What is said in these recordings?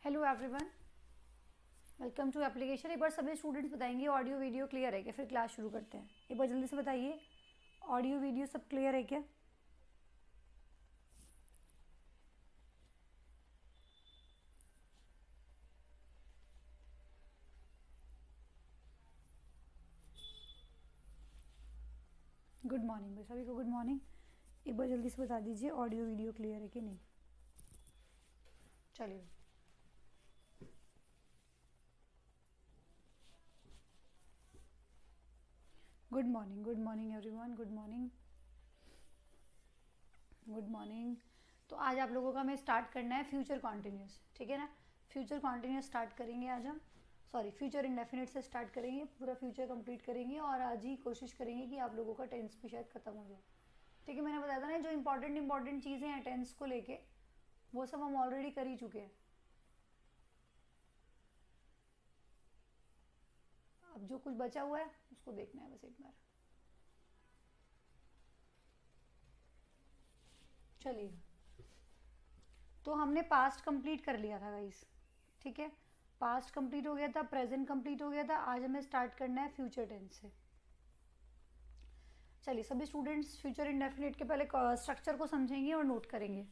Hello everyone, welcome to application. एक बार सभी स्टूडेंट्स बताएंगे ऑडियो वीडियो क्लियर है क्या, फिर क्लास शुरू करते हैं। एक बार जल्दी से बताइए, ऑडियो वीडियो सब क्लियर है क्या? गुड मॉर्निंग भाई, सभी को गुड मॉर्निंग। एक बार जल्दी से बता दीजिए ऑडियो वीडियो क्लियर है कि नहीं। चलिए, good morning everyone, good morning, good morning. तो आज आप लोगों का हमें स्टार्ट करना है फ्यूचर कॉन्टिन्यूस, ठीक है ना। फ्यूचर कॉन्टिन्यूस स्टार्ट करेंगे आज हम, सॉरी फ्यूचर इंडेफिनिट से स्टार्ट करेंगे, पूरा फ्यूचर कंप्लीट करेंगे और आज ही कोशिश करेंगे कि आप लोगों का टेंस भी शायद खत्म हो जाए। ठीक है, मैंने बताया था ना जो इंपॉर्टेंट चीज़ें हैं टेंस को लेके, वो सब हम ऑलरेडी कर ही चुके हैं। अब जो कुछ बचा हुआ है उसको देखना है बस एक बार। चलिए, तो हमने पास्ट कंप्लीट कर लिया था गाइस, ठीक है। पास्ट कंप्लीट हो गया था, प्रेजेंट कंप्लीट हो गया था। आज हमें स्टार्ट करना है फ्यूचर टेंस से। चलिए, सभी स्टूडेंट्स फ्यूचर इंडेफिनिट के पहले स्ट्रक्चर को समझेंगे और नोट करेंगे।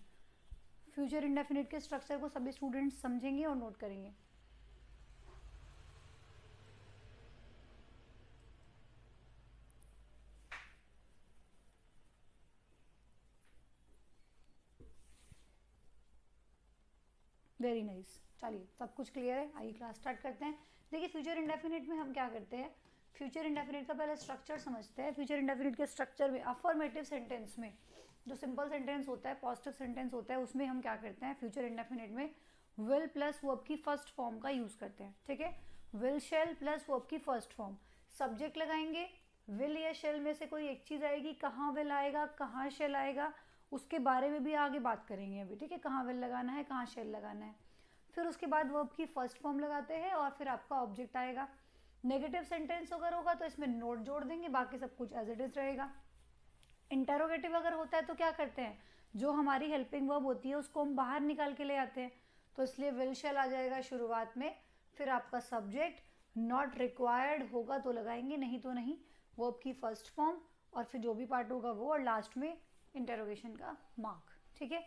फ्यूचर इंडेफिनिट के स्ट्रक्चर को सभी स्टूडेंट्स समझेंगे और नोट करेंगे। Very nice. चलिए, सब कुछ क्लियर है, आइए क्लास स्टार्ट करते हैं। देखिए, फ्यूचर इंडेफिनिट में हम क्या करते हैं, फ्यूचर इंडेफिनिट का पहले स्ट्रक्चर समझते हैं। फ्यूचर इंडेफिनिट के स्ट्रक्चर में अफर्मेटिव सेंटेंस में जो सिंपल सेंटेंस होता है, पॉजिटिव सेंटेंस होता है, उसमें हम क्या करते हैं फ्यूचर इंडेफिनिट में विल प्लस वर्ब की फर्स्ट फॉर्म का यूज करते हैं। ठीक है, विल शेल प्लस वर्ब की फर्स्ट फॉर्म, सब्जेक्ट लगाएंगे, विल या शेल में से कोई एक चीज आएगी, कहाँ विल आएगा कहाँ शेल आएगा उसके बारे में भी आगे बात करेंगे अभी। ठीक है, कहाँ विल लगाना है कहाँ शेल लगाना है। फिर उसके बाद वर्ब की फर्स्ट फॉर्म लगाते हैं और फिर आपका ऑब्जेक्ट आएगा। नेगेटिव सेंटेंस अगर होगा तो इसमें नोट जोड़ देंगे, बाकी सब कुछ एज इट इज रहेगा। इंटेरोगेटिव अगर होता है तो क्या करते हैं, जो हमारी हेल्पिंग वर्ब होती है उसको हम बाहर निकाल के ले आते हैं, तो इसलिए विल शेल आ जाएगा शुरुआत में। फिर आपका सब्जेक्ट नॉट रिक्वायर्ड होगा तो लगाएंगे, नहीं तो नहीं। वर्ब की फर्स्ट फॉर्म और फिर जो भी पार्ट होगा वो, और लास्ट में इंटेरोगेशन का मार्क। ठीक है,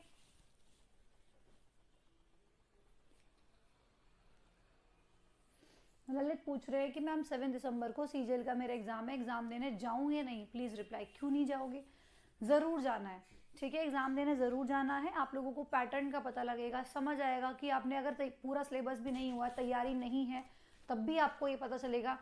ललित पूछ रहे हैं कि मैम 7 दिसंबर को सीजीएल का मेरा एग्जाम है, एग्जाम देने जाऊं या नहीं। प्लीज रिप्लाई, क्यों नहीं जाओगे, जरूर जाना है। ठीक है, एग्जाम देने जरूर जाना है। आप लोगों को पैटर्न का पता लगेगा, समझ आएगा कि आपने अगर पूरा सिलेबस भी नहीं हुआ, तैयारी नहीं है, तब भी आपको ये पता चलेगा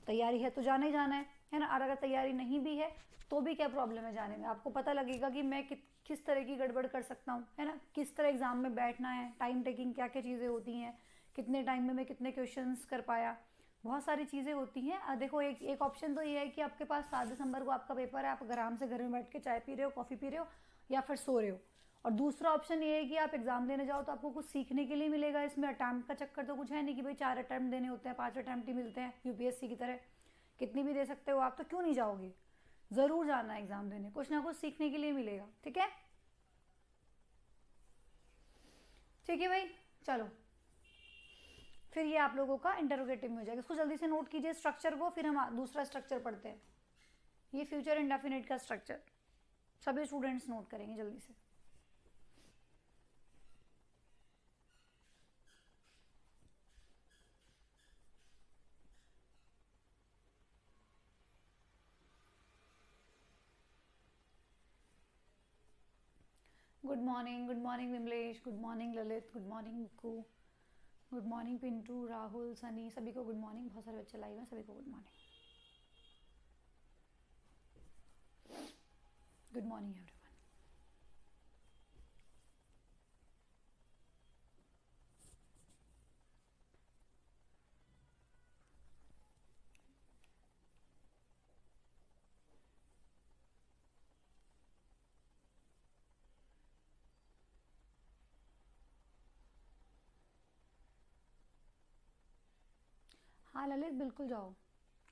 तैयारी है तो जाना ही जाना है ना। और अगर तैयारी नहीं भी है तो भी क्या प्रॉब्लम है जाने में, आपको पता लगेगा कि मैं किस तरह की गड़बड़ कर सकता हूँ, है ना। किस तरह एग्जाम में बैठना है, टाइम टेकिंग क्या क्या चीज़ें होती हैं, कितने टाइम में मैं कितने क्वेश्चंस कर पाया, बहुत सारी चीज़ें होती हैं। देखो, एक ऑप्शन तो ये है कि आपके पास 7 दिसंबर को आपका पेपर है, आप आराम से घर में बैठ के चाय पी रहे हो, कॉफ़ी पी रहे हो या फिर सो रहे हो। और दूसरा ऑप्शन ये है कि आप एग्जाम देने जाओ तो आपको कुछ सीखने के लिए मिलेगा। इसमें अटैम्प्ट का चक्कर तो कुछ है नहीं कि भाई 4 अटैम्प्ट देने होते हैं, 5 अटैम्प्ट ही मिलते हैं यूपीएससी की तरह, कितनी भी दे सकते हो आप, तो क्यों नहीं जाओगे, ज़रूर जाना है एग्जाम देने, कुछ ना कुछ सीखने के लिए मिलेगा। ठीक है, ठीक है भाई, चलो फिर ये आप लोगों का इंटरोगेटिव में हो जाएगा। इसको जल्दी से नोट कीजिए स्ट्रक्चर को, फिर हम दूसरा स्ट्रक्चर पढ़ते हैं। ये फ्यूचर इंडेफिनिट का स्ट्रक्चर सभी स्टूडेंट्स नोट करेंगे जल्दी से। Good morning Vimlesh, good morning Lalit, good morning Mikku, good morning Pintu, Rahul, Sunny, सभी को गुड मॉर्निंग। बहुत सारे बच्चे लाइव हैं, सभी को good morning. Good morning everyone. हाँ ललित, बिल्कुल जाओ,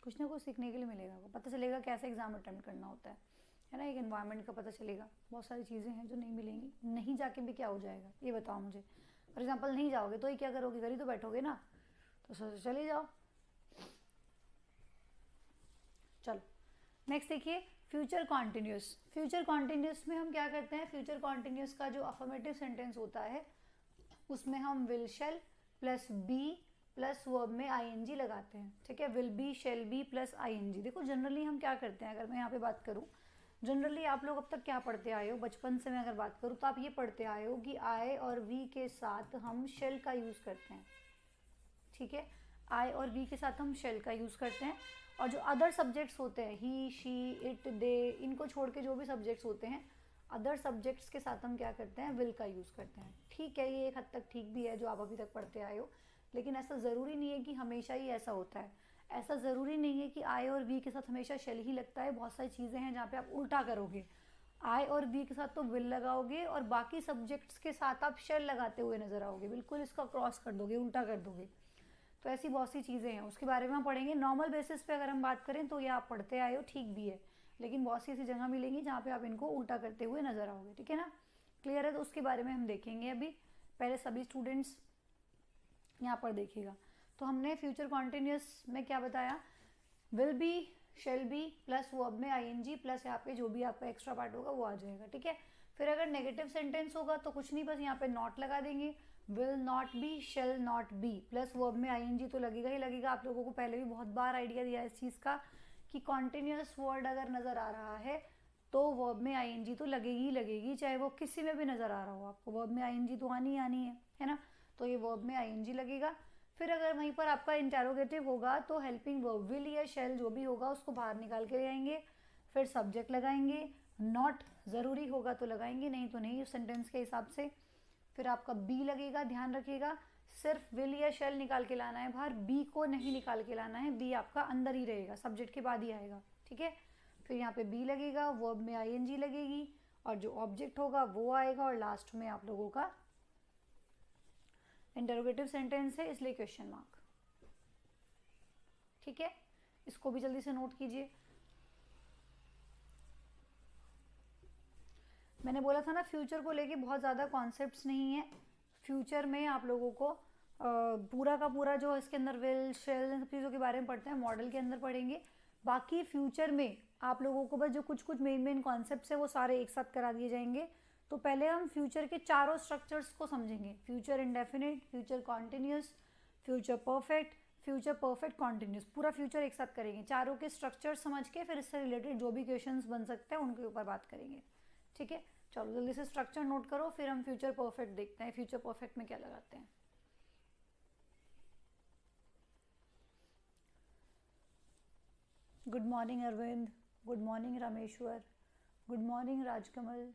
कुछ ना कुछ सीखने के लिए मिलेगा, आपको पता चलेगा कैसे एग्जाम अटेम्प्ट करना होता है ना। एक एनवायरनमेंट का पता चलेगा, बहुत सारी चीज़ें हैं जो नहीं मिलेंगी। नहीं जाके भी क्या हो जाएगा ये बताओ मुझे, फॉर एग्जाम्पल नहीं जाओगे तो ही क्या करोगे, घर ही तो बैठोगे ना, तो सोचो चले जाओ। चलो नेक्स्ट देखिए फ्यूचर कॉन्टिन्यूस। फ्यूचर कॉन्टिन्यूस में हम क्या करते हैं, फ्यूचर कॉन्टिन्यूस का जो अफर्मेटिव सेंटेंस होता है उसमें हम will shall plus be plus verb में आईएनजी लगाते हैं, ठीक है, will be shall be plus ING. देखो जनरली हम क्या करते हैं, अगर मैं यहाँ पे बात करूँ, जनरली आप लोग अब तक क्या पढ़ते आए हो, बचपन से मैं अगर बात करूँ तो आप ये पढ़ते आए हो कि आई और वी के साथ हम शेल का यूज़ करते हैं, ठीक है, आई और वी के साथ हम शेल का यूज़ करते हैं। और जो अदर सब्जेक्ट्स होते हैं ही शी इट दे, इनको छोड़ के जो भी सब्जेक्ट्स होते हैं अदर सब्जेक्ट्स के साथ हम क्या करते हैं, विल का यूज़ करते हैं। ठीक है, ये एक हद तक ठीक भी है जो आप अभी तक पढ़ते आए हो, लेकिन ऐसा ज़रूरी नहीं है कि हमेशा ही ऐसा होता है। ऐसा ज़रूरी नहीं है कि आई और वी के साथ हमेशा शेल ही लगता है। बहुत सारी चीज़ें हैं जहाँ पे आप उल्टा करोगे, आई और वी के साथ तो विल लगाओगे और बाकी सब्जेक्ट्स के साथ आप शेल लगाते हुए नजर आओगे, बिल्कुल इसका क्रॉस कर दोगे, उल्टा कर दोगे। तो ऐसी बहुत सी चीज़ें हैं, उसके बारे में हम पढ़ेंगे। नॉर्मल बेसिस पे अगर हम बात करें तो ये आप पढ़ते आए हो, ठीक भी है, लेकिन बहुत सी ऐसी जगह मिलेंगी जहाँ पे आप इनको उल्टा करते हुए नजर आओगे, ठीक है ना, क्लियर है। तो उसके बारे में हम देखेंगे अभी, पहले सभी स्टूडेंट्स यहाँ पर देखिएगा। तो हमने फ्यूचर कॉन्टिन्यूस में क्या बताया, will be shall be plus verb में आईएनजी प्लस यहाँ पे जो भी आपका एक्स्ट्रा पार्ट होगा वो आ जाएगा, ठीक है। फिर अगर नेगेटिव सेंटेंस होगा तो कुछ नहीं, बस यहाँ पे नॉट लगा देंगे, will not be shall not be plus verb में आईएनजी तो लगेगा ही लगेगा। आप लोगों को पहले भी बहुत बार आइडिया दिया इस चीज़ का कि कॉन्टिन्यूस वर्ड अगर नज़र आ रहा है तो वर्ब में आईएनजी तो लगेगी ही लगेगी, चाहे वो किसी में भी नज़र आ रहा हो आपको, वर्ब में आईएनजी तो आनी ही आनी है ना, तो ये वर्ब में आईएनजी लगेगा। फिर अगर वहीं पर आपका इंटेरोगेटिव होगा तो हेल्पिंग वर्ब विल या शेल जो भी होगा उसको बाहर निकाल के ले आएंगे, फिर सब्जेक्ट लगाएंगे, नॉट ज़रूरी होगा तो लगाएंगे, नहीं तो नहीं उस सेंटेंस के हिसाब से। फिर आपका बी लगेगा, ध्यान रखिएगा सिर्फ विल या शेल निकाल के लाना है बाहर, बी को नहीं निकाल के लाना है, बी आपका अंदर ही रहेगा, सब्जेक्ट के बाद ही आएगा, ठीक है। फिर यहाँ पे बी लगेगा, वर्ब में आईएनजी लगेगी और जो ऑब्जेक्ट होगा वो आएगा, और लास्ट में आप लोगों का इंटरोगेटिव सेंटेंस है इसलिए क्वेश्चन मार्क, ठीक है। इसको भी जल्दी से नोट कीजिए। मैंने बोला था ना फ्यूचर को लेके बहुत ज़्यादा कॉन्सेप्ट्स नहीं है। फ्यूचर में आप लोगों को पूरा का पूरा जो इसके अंदर विल शेल सब चीज़ों के बारे में पढ़ते हैं, मॉडल के अंदर पढ़ेंगे। बाकी फ्यूचर में आप लोगों को बस जो कुछ कुछ मेन कॉन्सेप्ट्स है वो सारे एक साथ करा दिए जाएंगे। तो पहले हम फ्यूचर के चारों स्ट्रक्चर्स को समझेंगे, future indefinite, future continuous, future perfect continuous, पूरा फ्यूचर एक साथ करेंगे। चारों के स्ट्रक्चर समझ के फिर इससे रिलेटेड जो भी क्वेश्चंस बन सकते हैं उनके ऊपर बात करेंगे, ठीक है। चलो जल्दी से स्ट्रक्चर नोट करो, फिर हम फ्यूचर परफेक्ट देखते हैं, फ्यूचर परफेक्ट में क्या लगाते हैं। Good morning Arvind, good morning Rameshwar, good morning Rajkamal,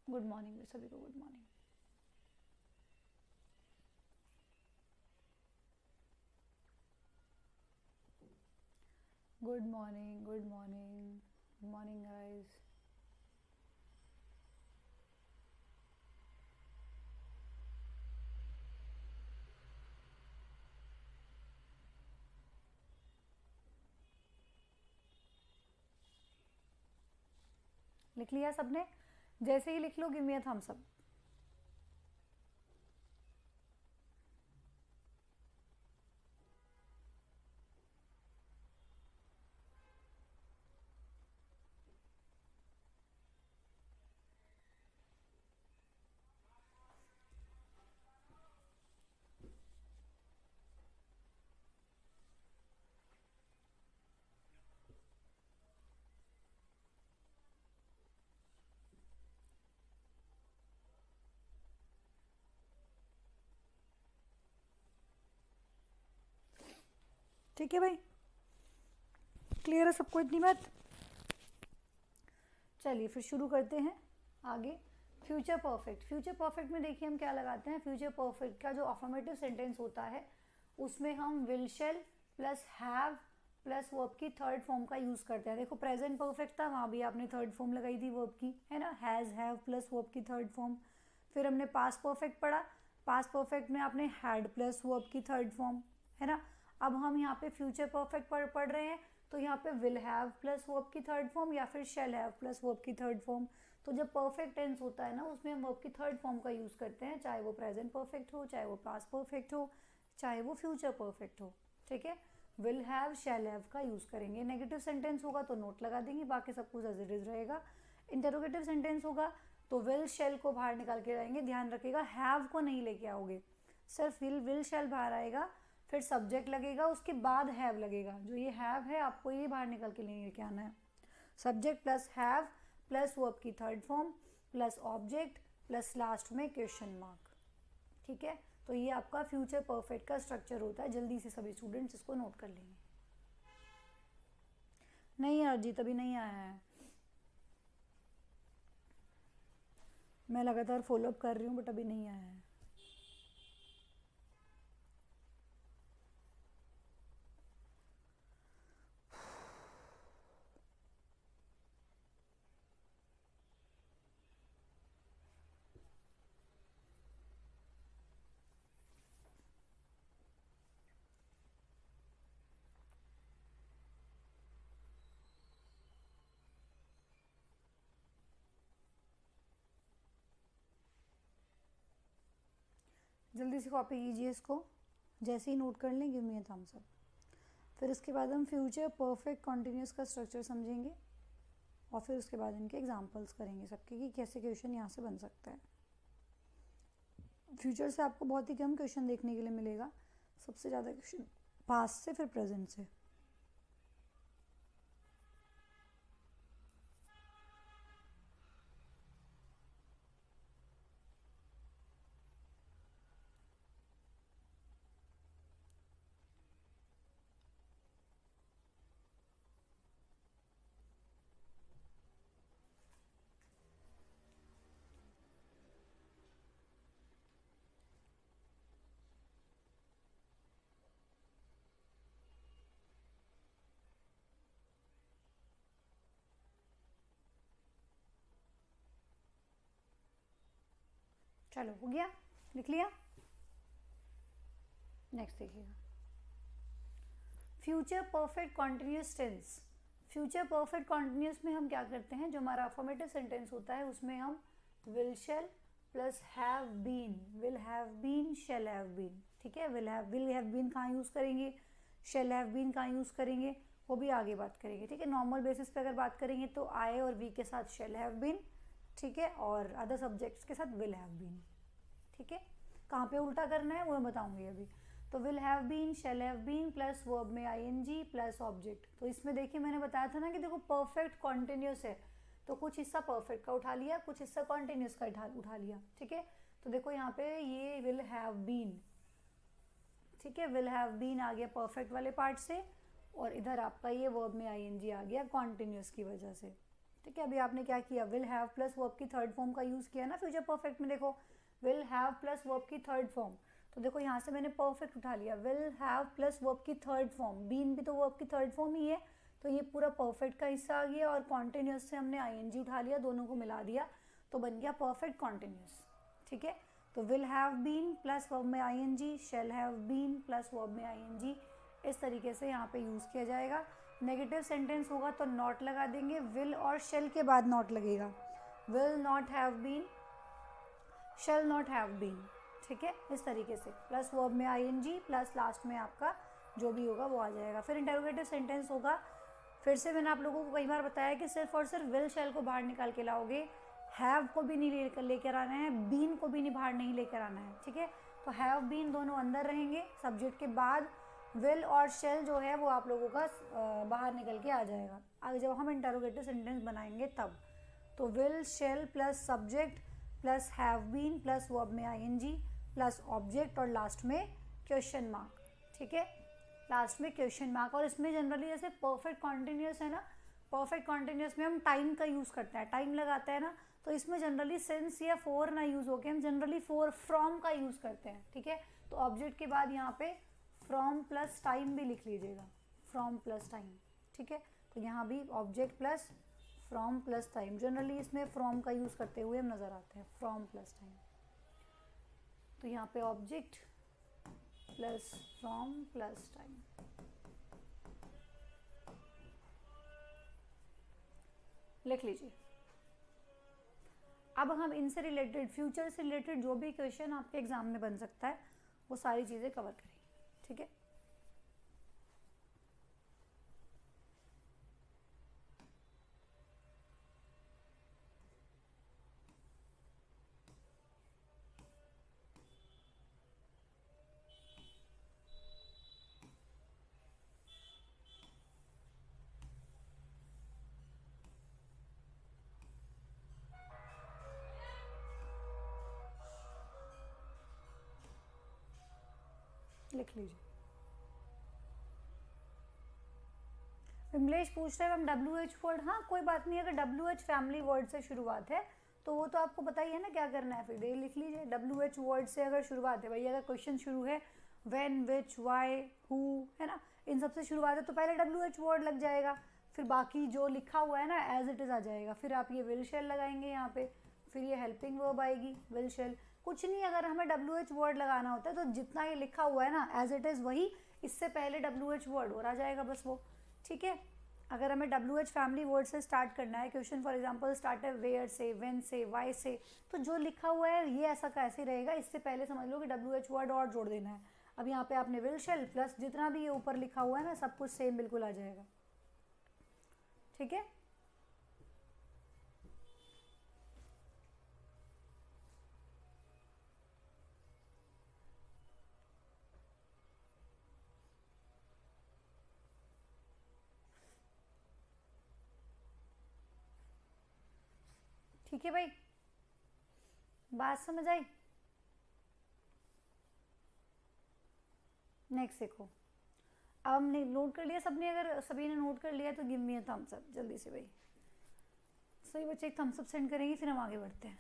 good morning सभी को, good morning. Good morning, good morning, good morning guys. लिख लिया सबने? जैसे ही लिख लो give me a thumbs up. ठीक है भाई, क्लियर है सबको इतनी बात? चलिए फिर शुरू करते हैं आगे। फ्यूचर परफेक्ट, फ्यूचर परफेक्ट में देखिए हम क्या लगाते हैं, फ्यूचर परफेक्ट का जो अफर्मेटिव सेंटेंस होता है उसमें हम will shall plus have plus verb की थर्ड फॉर्म का यूज़ करते हैं। देखो प्रेजेंट परफेक्ट था, वहाँ भी आपने थर्ड फॉर्म लगाई थी वर्ब की, है ना, हैज़ हैव प्लस वर्ब की थर्ड फॉर्म। फिर हमने पास्ट परफेक्ट पढ़ा, पास्ट परफेक्ट में आपने हैड प्लस वर्ब की थर्ड फॉर्म, है ना। अब हम यहाँ पे फ्यूचर परफेक्ट पढ़ रहे हैं तो यहाँ पे विल हैव प्लस वर्ब की थर्ड फॉर्म या फिर शेल हैव प्लस वर्ब की थर्ड फॉर्म। तो जब परफेक्ट टेंस होता है ना, उसमें हम वर्ब की थर्ड फॉर्म का यूज़ करते हैं, चाहे वो प्रेजेंट परफेक्ट हो, चाहे वो पास्ट परफेक्ट हो, चाहे वो फ्यूचर परफेक्ट हो, ठीक है। विल हैव, शैल हैव का यूज़ करेंगे। नेगेटिव सेंटेंस होगा तो नोट लगा देंगे, बाकी सब कुछ एज इट इज रहेगा। इंटरोगेटिव सेंटेंस होगा तो विल शैल को बाहर निकाल के लाएंगे। ध्यान रखिएगा हैव को नहीं लेके आओगे, सिर्फ विल शैल बाहर आएगा, फिर सब्जेक्ट लगेगा, उसके बाद हैव लगेगा। जो ये हैव है आपको ये बाहर निकल के नहीं लेके आना है। Subject plus have plus verb की third form plus object plus last में क्वेश्चन मार्क, ठीक है। तो ये आपका फ्यूचर परफेक्ट का स्ट्रक्चर होता है। जल्दी से सभी स्टूडेंट्स इसको नोट कर लेंगे। नहीं यार जी, तभी नहीं आया है, मैं लगातार फॉलोअप कर रही हूँ बट अभी नहीं आया है। जल्दी से कॉपी कीजिए इसको, जैसे ही नोट कर लें give me a thumbs up. फिर इसके बाद हम फ्यूचर परफेक्ट कॉन्टिन्यूस का स्ट्रक्चर समझेंगे और फिर उसके बाद इनके एग्जांपल्स करेंगे सबके कि कैसे क्वेश्चन यहाँ से बन सकता है। फ्यूचर से आपको बहुत ही कम क्वेश्चन देखने के लिए मिलेगा, सबसे ज़्यादा क्वेश्चन पास्ट से फिर प्रेजेंट से। चलो हो गया, लिख लिया। नेक्स्ट देखिएगा, future perfect continuous tense. Future perfect continuous में हम क्या करते हैं, जो हमारा अफर्मेटिव सेंटेंस होता है उसमें हम will shall plus have been, will have been, shall have been, ठीक है। विल हैव बीन कहाँ यूज़ करेंगे, शैल हैव बीन कहाँ यूज़ करेंगे, वो भी आगे बात करेंगे, ठीक है। नॉर्मल बेसिस पे अगर बात करेंगे तो आई और वी के साथ शैल हैव बीन, ठीक है, और अदर सब्जेक्ट्स के साथ विल हैव बीन, ठीक है। कहाँ पे उल्टा करना है वो मैं बताऊंगी अभी। तो will have been, shall have been plus verb में आईएनजी प्लस ऑब्जेक्ट। तो इसमें देखिए मैंने बताया था ना कि देखो परफेक्ट कॉन्टिन्यूस है, तो कुछ हिस्सा परफेक्ट का उठा लिया, कुछ हिस्सा कॉन्टिन्यूस का उठा लिया, ठीक है। तो देखो यहाँ पे ये विल हैव बीन, ठीक है, विल हैव बीन आ गया परफेक्ट वाले पार्ट से, और इधर आपका ये वर्ब में आईएनजी आ गया कॉन्टिन्यूस की वजह से, ठीक है। अभी आपने क्या किया, विल हैव प्लस वर्ब की थर्ड फॉर्म का यूज़ किया ना फ्यूचर परफेक्ट में। देखो विल हैव प्लस वर्ब की थर्ड फॉर्म, तो देखो यहाँ से मैंने परफेक्ट उठा लिया, विल हैव प्लस वर्ब की थर्ड फॉर्म, बीन भी तो वर्ब की थर्ड फॉर्म ही है, तो ये पूरा परफेक्ट का हिस्सा आ गया, और कॉन्टिन्यूस से हमने आईएनजी उठा लिया, दोनों को मिला दिया तो बन गया परफेक्ट कॉन्टिन्यूस, ठीक है। तो will have been plus verb में ING, shall have been plus verb में आईएनजी, इस तरीके से यहाँ पे यूज़ किया जाएगा। नेगेटिव सेंटेंस होगा तो नॉट लगा देंगे, विल और शेल के बाद नॉट लगेगा, will not have been, shall not have been, ठीक है, इस तरीके से। प्लस वर्ब में आईएनजी प्लस लास्ट में आपका जो भी होगा वो आ जाएगा। फिर इंटरोगेटिव सेंटेंस होगा, फिर से मैंने आप लोगों को कई बार बताया कि सिर्फ और सिर्फ विल शेल को बाहर निकाल के लाओगे, हैव को भी नहीं लेकर आना है, बीन को भी नहीं बाहर नहीं लेकर आना है, ठीक है। तो हैव बीन दोनों अंदर रहेंगे, सब्जेक्ट के बाद विल और शेल जो है वो आप लोगों का बाहर निकल के आ जाएगा आगे जब हम इंटरोगेटिव सेंटेंस बनाएंगे तब। तो will shall plus subject plus have been plus verb में आईएनजी प्लस ऑब्जेक्ट और लास्ट में क्वेश्चन मार्क, ठीक है, लास्ट में क्वेश्चन मार्क। और इसमें जनरली जैसे परफेक्ट कॉन्टिन्यूस है ना, परफेक्ट कॉन्टिन्यूस में हम टाइम का यूज़ करते हैं, टाइम लगाते हैं ना, तो इसमें जनरली सिंस या फॉर ना यूज़ होके हम जनरली फॉर फ्रॉम का यूज़ करते हैं, ठीक है। तो ऑब्जेक्ट के बाद यहाँ पे फ्रॉम प्लस टाइम भी लिख लीजिएगा, फ्रॉम प्लस टाइम, ठीक है। तो यहाँ भी object plus from plus time, generally इसमें फ्रॉम का यूज़ करते हुए हम नज़र आते हैं, फ्रॉम प्लस टाइम। तो यहाँ पे object plus from plus time, लिख लीजिए। अब हम इनसे रिलेटेड, फ्यूचर से रिलेटेड जो भी क्वेश्चन आपके एग्जाम में बन सकता है वो सारी चीज़ें कवर करेंगे, ठीक है। लिख लीजिए। विमलेश पूछ रहे हैं मैम WH वर्ड, हाँ कोई बात नहीं, अगर WH फैमिली वर्ड से शुरुआत है तो वो तो आपको पता ही है ना क्या करना है, फिर ये लिख लीजिए। WH वर्ड से अगर शुरुआत है भाई, अगर क्वेश्चन शुरू है व्हेन, विच, व्हाई, हु, है ना, इन सब से शुरुआत है तो पहले WH वर्ड लग जाएगा, फिर बाकी जो लिखा हुआ है ना एज इट इज़ आ जाएगा, फिर आप ये विल शेल लगाएंगे यहाँ पे, फिर ये हेल्पिंग वर्ब आएगी विल शेल। कुछ नहीं, अगर हमें WH वर्ड लगाना होता है तो जितना ये लिखा हुआ है ना एज इट इज़ वही, इससे पहले WH वर्ड और आ जाएगा बस वो, ठीक है। अगर हमें WH फैमिली वर्ड से स्टार्ट करना है, क्वेश्चन फॉर एग्जांपल स्टार्ट है वेयर से, व्हेन से, व्हाई से, तो जो लिखा हुआ है ये ऐसा का ऐसे रहेगा, इससे पहले समझ लो कि WH वर्ड और जोड़ देना है। अब यहाँ पे आपने विल शेल प्लस जितना भी ये ऊपर लिखा हुआ है ना सब कुछ सेम बिल्कुल आ जाएगा, ठीक है। ठीक है भाई, बात समझ आई। नेक्स्ट देखो, अब हमने नोट कर लिया सबने, अगर सभी ने नोट कर लिया तो give me a thumbs up जल्दी से भाई। सही बच्चे एक थम्स अप सेंड करेंगे फिर हम आगे बढ़ते हैं।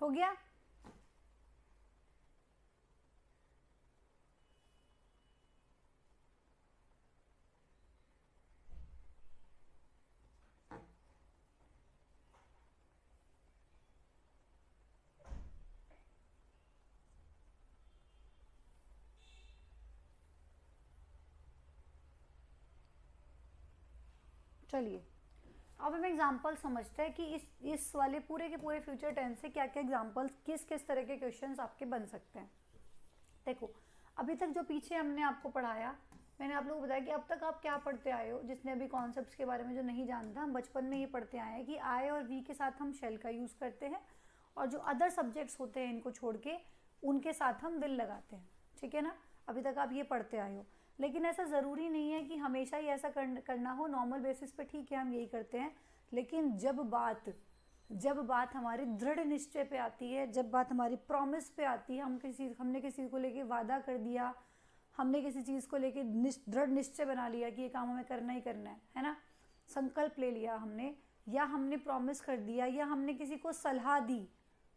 हो गया। चलिए अब हम एग्जाम्पल समझते हैं कि इस वाले पूरे के पूरे फ्यूचर टेंस से क्या क्या एग्जाम्पल्स, किस किस तरह के क्वेश्चंस आपके बन सकते हैं। देखो अभी तक जो पीछे हमने आपको पढ़ाया, मैंने आप लोगों को बताया कि अब तक आप क्या पढ़ते आए हो, जिसने अभी कॉन्सेप्ट्स के बारे में जो नहीं जानता, हम बचपन में ये पढ़ते आए हैं कि आई और वी के साथ हम शेल का यूज़ करते हैं और जो अदर सब्जेक्ट्स होते हैं इनको छोड़ के उनके साथ हम विल लगाते हैं, ठीक है ना। अभी तक आप ये पढ़ते आए हो, लेकिन ऐसा ज़रूरी नहीं है कि हमेशा ही ऐसा करना हो। नॉर्मल बेसिस पे ठीक है हम यही करते हैं, लेकिन जब बात हमारी दृढ़ निश्चय पे आती है, जब बात हमारी प्रॉमिस पे आती है, हमने किसी को लेके वादा कर दिया, हमने किसी चीज़ को लेके दृढ़ निश्चय बना लिया कि ये काम हमें करना ही करना है ना, संकल्प ले लिया हमने, या हमने प्रॉमिस कर दिया, या हमने किसी को सलाह दी,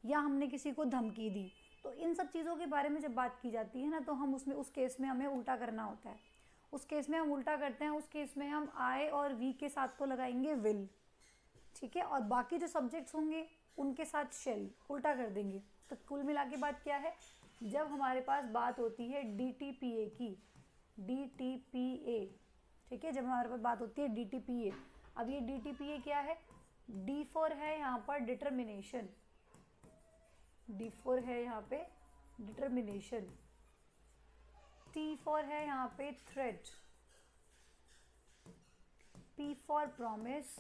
या हमने किसी को धमकी दी, तो इन सब चीज़ों के बारे में जब बात की जाती है ना तो हम उस केस में हमें उल्टा करना होता है। उस केस में हम उल्टा करते हैं, उस केस में हम आई और वी के साथ तो लगाएंगे विल, ठीक है, और बाकी जो सब्जेक्ट्स होंगे उनके साथ शेल उल्टा कर देंगे। तो कुल मिला के बात क्या है, जब हमारे पास बात होती है DTPA की, DTPA, ठीक है, जब हमारे पास बात होती है DTPA, अब ये DTPA क्या है, D4 है यहाँ पर डिटर्मिनेशन, D4 है यहाँ पे डिटर्मिनेशन, T4 है यहाँ पे थ्रेट, P फॉर प्रॉमिस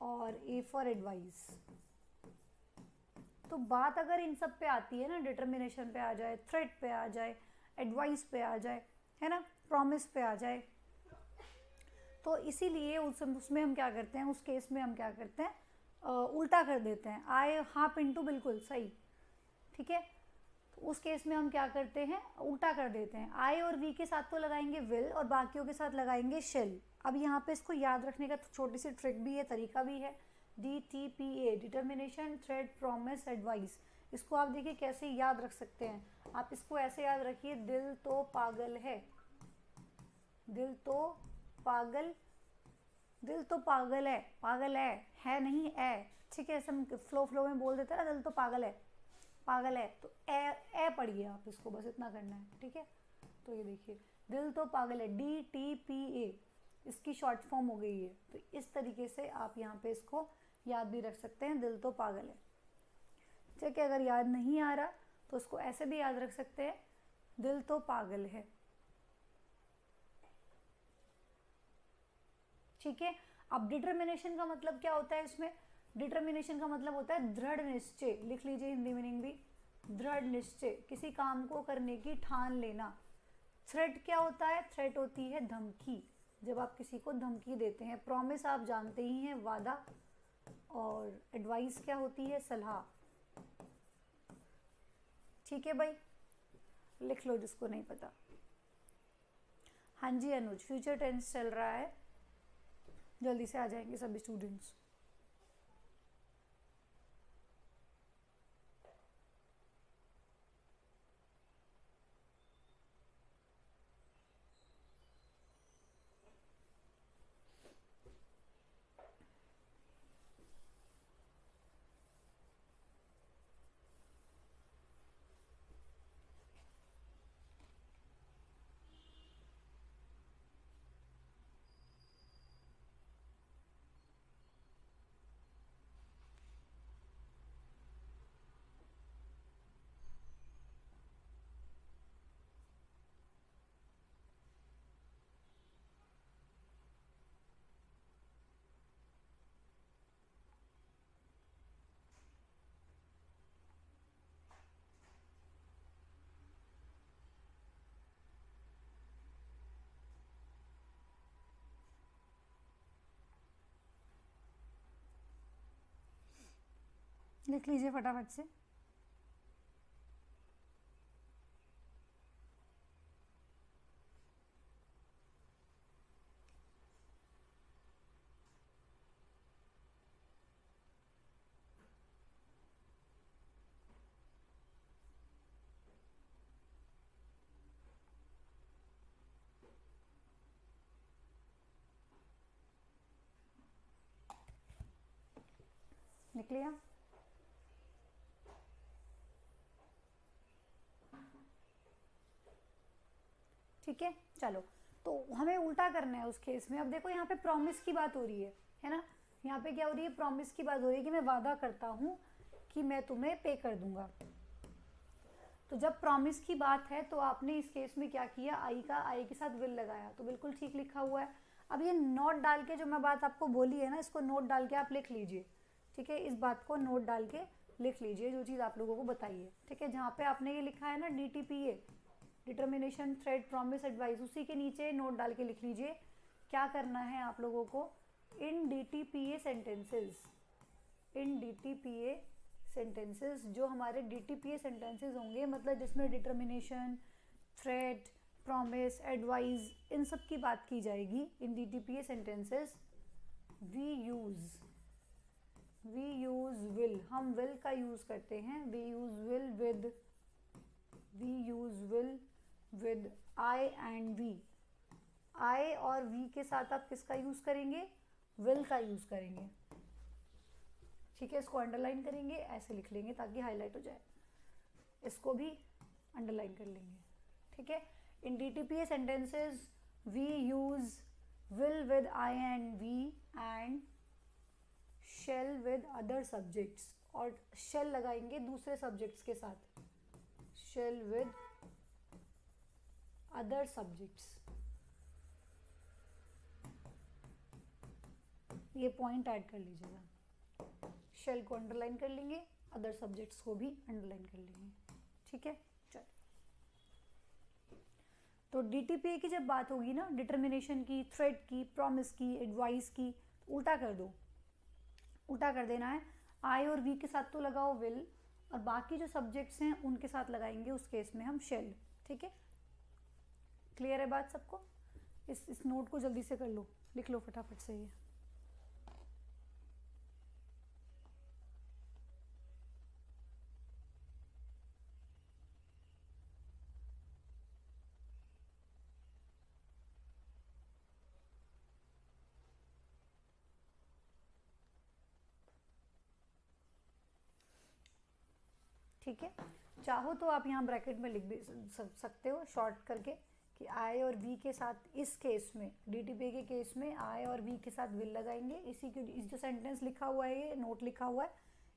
और A फॉर एडवाइस। तो बात अगर इन सब पे आती है ना, डिटर्मिनेशन पे आ जाए, थ्रेट पे आ जाए, एडवाइस पे आ जाए, है ना, प्रॉमिस पे आ जाए, तो इसीलिए उसमें हम क्या करते हैं, उस केस में हम क्या करते हैं, उल्टा कर देते हैं। आई हाँ पिंटू बिल्कुल सही, ठीक है, तो उस केस में हम क्या करते हैं, उल्टा कर देते हैं। आई और वी के साथ तो लगाएंगे विल और बाकियों के साथ लगाएंगे शेल। अब यहाँ पे इसको याद रखने का छोटी सी ट्रिक भी है, तरीका भी है। DTPA determination, threat, promise, advice, इसको आप देखिए कैसे याद रख सकते हैं। आप इसको ऐसे याद रखिए, दिल तो पागल है, दिल तो पागल, दिल तो पागल है नहीं है, ठीक है, ऐसे हम फ्लो में बोल देते हैं ना, दिल तो पागल है, तो ए पढ़िए आप, इसको बस इतना करना है, ठीक है। तो ये देखिए दिल तो पागल है, DTPA, इसकी शॉर्ट फॉर्म हो गई है। तो इस तरीके से आप यहाँ पे इसको याद भी रख सकते हैं, दिल तो पागल है, ठीक है। अगर याद नहीं आ रहा तो उसको ऐसे भी याद रख सकते हैं, दिल तो पागल है, ठीक है। अब डिटर्मिनेशन का मतलब क्या होता है इसमें, डिटर्मिनेशन का मतलब होता है दृढ़ निश्चय, लिख लीजिए हिंदी मीनिंग भी, दृढ़ निश्चय, किसी काम को करने की ठान लेना। थ्रेट क्या होता है, थ्रेट होती है धमकी, जब आप किसी को धमकी देते हैं। प्रॉमिस आप जानते ही हैं, वादा, और एडवाइस क्या होती है, सलाह, ठीक है भाई, लिख लो जिसको नहीं पता। हाँ जी अनुज, फ्यूचर टेंस चल रहा है, जल्दी से आ जाएंगे सभी स्टूडेंट्स। लिख लीजिए फटाफट से। लिख लिया, ठीक है। चलो, तो हमें उल्टा करना है उस केस में। अब देखो यहाँ पे प्रॉमिस की बात हो रही है ना, यहाँ पे क्या हो रही है, प्रॉमिस की बात हो रही है कि मैं वादा करता हूँ कि मैं तुम्हें पे कर दूंगा। तो जब प्रॉमिस की बात है तो आपने इस केस में क्या किया, आई के साथ विल लगाया, तो बिल्कुल ठीक लिखा हुआ है। अब ये नोट डाल के जो मैं बात आपको बोली है ना, इसको नोट डाल के आप लिख लीजिए, ठीक है। इस बात को नोट डाल के लिख लीजिए, जो चीज़ आप लोगों को बताई है, ठीक है। जहाँ पे आपने ये लिखा है ना DTPA, determination, threat, promise, advice, उसी के नीचे नोट डाल के लिख लीजिए क्या करना है आप लोगों को। In DTPA sentences, in DTPA sentences, जो हमारे DTPA सेंटेंसेस होंगे, मतलब जिसमें डिटर्मिनेशन, थ्रेट, प्रॉमिस, एडवाइस, इन सब की बात की जाएगी। In DTPA sentences we use will, हम विल का यूज करते हैं। We use will with I and we, I और वी के साथ आप किसका यूज करेंगे, विल का यूज करेंगे। ठीक है, इसको अंडरलाइन करेंगे, ऐसे लिख लेंगे ताकि हाईलाइट हो जाए, इसको भी अंडरलाइन कर लेंगे। ठीक है, in DTPA sentences we use will with I and we and shall with other subjects, और शेल लगाएंगे दूसरे सब्जेक्ट्स के साथ, शेल विद अदर सब्जेक्ट्स। ये पॉइंट ऐड कर लीजिएगा, शेल को अंडरलाइन कर लेंगे, अदर सब्जेक्ट्स को भी अंडरलाइन कर लेंगे। ठीक है, चलो, तो डीटीपीए की जब बात होगी ना, डिटर्मिनेशन की, थ्रेट की, प्रॉमिस की, एडवाइस की, तो उल्टा कर दो, उल्टा कर देना है। आई और वी के साथ तो लगाओ विल, और बाकी जो सब्जेक्ट्स हैं उनके साथ लगाएंगे उस केस में हम शेल। ठीक है, क्लियर है बात सबको? इस नोट को जल्दी से कर लो, लिख लो फटाफट से ये। ठीक है, चाहो तो आप यहाँ ब्रैकेट में लिख भी सकते हो शॉर्ट करके कि आई और वी के साथ, इस केस में डीटीपी के केस में आई और वी के साथ विल लगाएंगे। इसी के, इस जो सेंटेंस लिखा हुआ है, ये नोट लिखा हुआ है,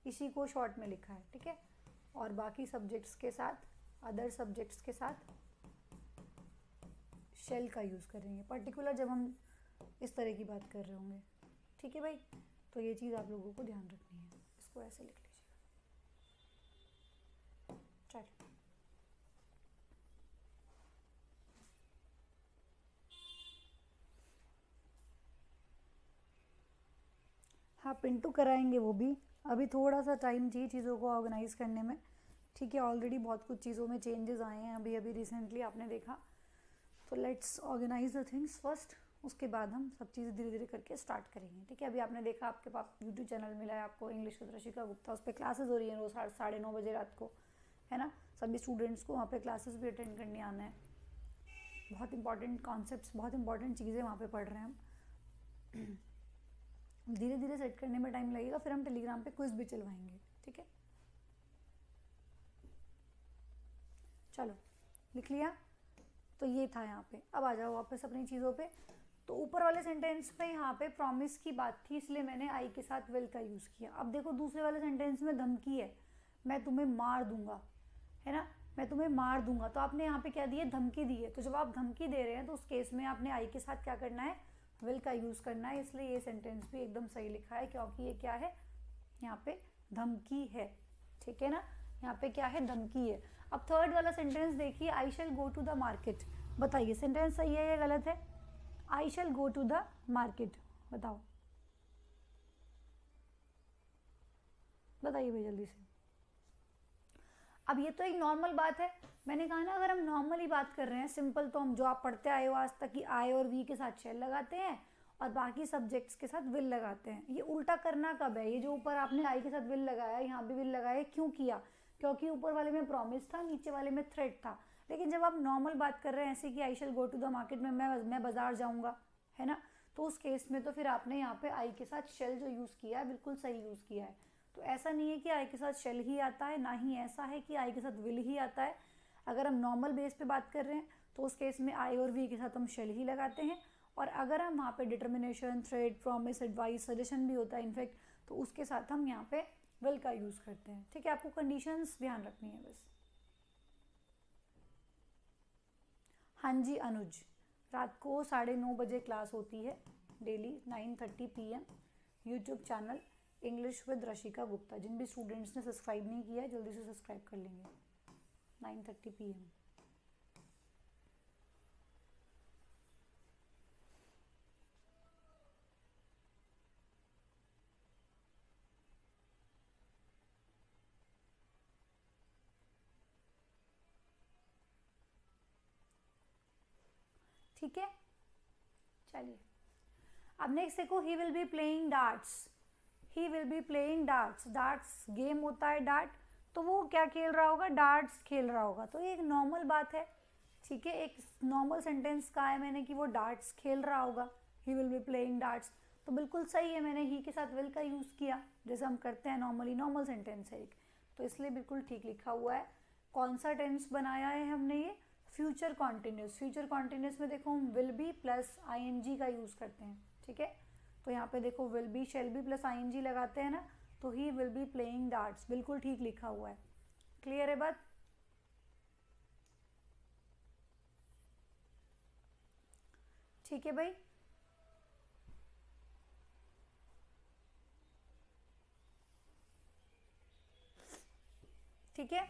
इसी को शॉर्ट में लिखा है। ठीक है, और बाकी सब्जेक्ट्स के साथ, अदर सब्जेक्ट्स के साथ शेल का यूज़ करेंगे, पर्टिकुलर जब हम इस तरह की बात कर रहे होंगे। ठीक है भाई, तो ये चीज़ आप लोगों को ध्यान रखनी है, इसको ऐसे लिख लीजिए। चल, हाँ पिंटू कराएंगे वो भी, अभी थोड़ा सा टाइम चाहिए चीज़ों को ऑर्गेनाइज करने में। ठीक है, ऑलरेडी बहुत कुछ चीज़ों में चेंजेस आए हैं अभी अभी रिसेंटली, आपने देखा। तो let's organise the things first, उसके बाद हम सब चीज़ें धीरे धीरे करके स्टार्ट करेंगे। ठीक है, अभी आपने देखा आपके पास यूट्यूब चैनल मिला है आपको, इंग्लिश विद रशिका गुप्ता, उस पर क्लासेस हो रही हैं रोज़ 9:30 बजे रात को, है ना। सभी स्टूडेंट्स को वहाँ पे क्लासेस भी अटेंड करने आना है। बहुत इंपॉर्टेंट कॉन्सेप्ट्स, बहुत इंपॉर्टेंट चीज़ें वहाँ पे पढ़ रहे हैं हम। धीरे धीरे सेट करने में टाइम लगेगा, फिर हम टेलीग्राम पे क्विज भी चलवाएंगे। ठीक है, चलो लिख लिया, तो ये था यहाँ पे। अब आ जाओ वापस अपनी चीज़ों पे। तो ऊपर वाले सेंटेंस में यहाँ पे प्रॉमिस की बात थी, इसलिए मैंने आई के साथ विल का यूज़ किया। अब देखो दूसरे वाले सेंटेंस में धमकी है, मैं तुम्हें मार दूंगा, है ना, मैं तुम्हें मार दूंगा। तो आपने यहाँ पे क्या दी है, धमकी दी है। तो जब आप धमकी दे रहे हैं तो उस केस में आपने आई के साथ क्या करना है, विल का यूज़ करना है। इसलिए ये सेंटेंस भी एकदम सही लिखा है, क्योंकि ये क्या है, यहाँ पे धमकी है। ठीक है ना, यहाँ पे क्या है, धमकी है। अब थर्ड वाला सेंटेंस देखिए, आई शैल गो टू द मार्केट। बताइए सेंटेंस सही है या गलत है? आई शैल गो टू द मार्केट, बताओ, बताइए भाई जल्दी से। अब ये तो एक नॉर्मल बात है, मैंने कहा ना अगर हम नॉर्मली बात कर रहे हैं सिंपल, तो हम जो आप पढ़ते आए हो आज तक कि आई और वी के साथ शेल लगाते हैं और बाकी सब्जेक्ट्स के साथ विल लगाते हैं। ये उल्टा करना कब है, ये जो ऊपर आपने आई के साथ विल लगाया, यहाँ भी विल लगाया, क्यों किया? क्योंकि ऊपर वाले में प्रॉमिस था, नीचे वाले में थ्रेट था। लेकिन जब आप नॉर्मल बात कर रहे हैं ऐसे कि आई शैल गो टू द मार्केट में, मैं बाजार जाऊँगा, है ना, तो उस केस में तो फिर आपने यहाँ पे आई के साथ शेल जो यूज़ किया है बिल्कुल सही यूज़ किया है। तो ऐसा नहीं है कि आई के साथ शेल ही आता है, ना ही ऐसा है कि आई के साथ विल ही आता है। अगर हम नॉर्मल बेस पे बात कर रहे हैं तो उस केस में आई और वी के साथ हम शेल ही लगाते हैं। और अगर हम वहाँ पे determination, threat, promise, advice, suggestion भी होता है इनफैक्ट, तो उसके साथ हम यहाँ पे विल का यूज़ करते हैं। ठीक है, आपको कंडीशंस ध्यान रखनी है बस। हाँ जी अनुज, रात को 9:30 बजे क्लास होती है daily 9:30 PM, YouTube channel English with Rashika Gupta. जिन भी स्टूडेंट्स ने सब्सक्राइब नहीं किया है जल्दी से सब्सक्राइब कर लेंगे, 9:30 PM। ठीक है, चलिए अब नेक्स्ट देखो, ही will be playing darts. He will be playing darts, darts game होता है डार्ट, तो वो क्या खेल रहा होगा, डार्ट्स खेल रहा होगा। तो ये एक नॉर्मल बात है, ठीक है, एक नॉर्मल सेंटेंस का है मैंने कि वो डार्ट्स खेल रहा होगा, ही विल बी प्लेइंग डार्ट्स, तो बिल्कुल सही है, मैंने ही के साथ विल का यूज़ किया जैसे हम करते हैं नॉर्मली, नॉर्मल सेंटेंस है एक, तो इसलिए बिल्कुल ठीक लिखा हुआ है। कौन सा टेंस बनाया है हमने, ये फ्यूचर कॉन्टिन्यूस। फ्यूचर कॉन्टिन्यूस में देखो हम विल बी प्लस आईएनजी का यूज़ करते हैं, ठीक है, तो यहाँ पे देखो will be shall be plus ING लगाते हैं ना, तो he will be playing darts, बिल्कुल ठीक लिखा हुआ है। क्लियर है बात? ठीक है भाई, ठीक है,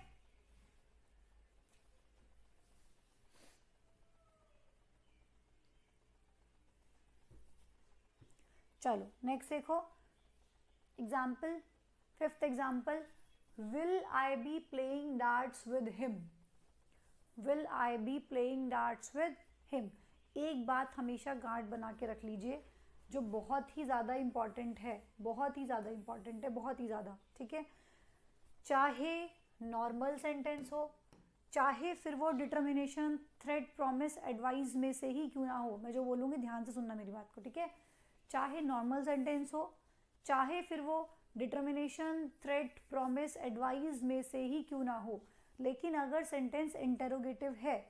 चलो नेक्स्ट देखो example, fifth example, will I B playing darts with him, will I B playing darts with him. एक बात हमेशा गार्ड बना के रख लीजिए जो बहुत ही ज़्यादा इम्पॉर्टेंट है, बहुत ही ज़्यादा इम्पॉर्टेंट है, बहुत ही ज़्यादा, ठीक है, चाहे नॉर्मल सेंटेंस हो, चाहे फिर वो डिटर्मिनेशन, थ्रेट, प्रॉमिस, एडवाइस में से ही क्यों ना हो, मैं जो बोलूँगी ध्यान से सुनना मेरी बात को, ठीक है, चाहे नॉर्मल सेंटेंस हो, चाहे फिर वो डिटर्मिनेशन, थ्रेट, प्रॉमिस, एडवाइस में से ही क्यों ना हो, लेकिन अगर सेंटेंस इंटेरोगेटिव है,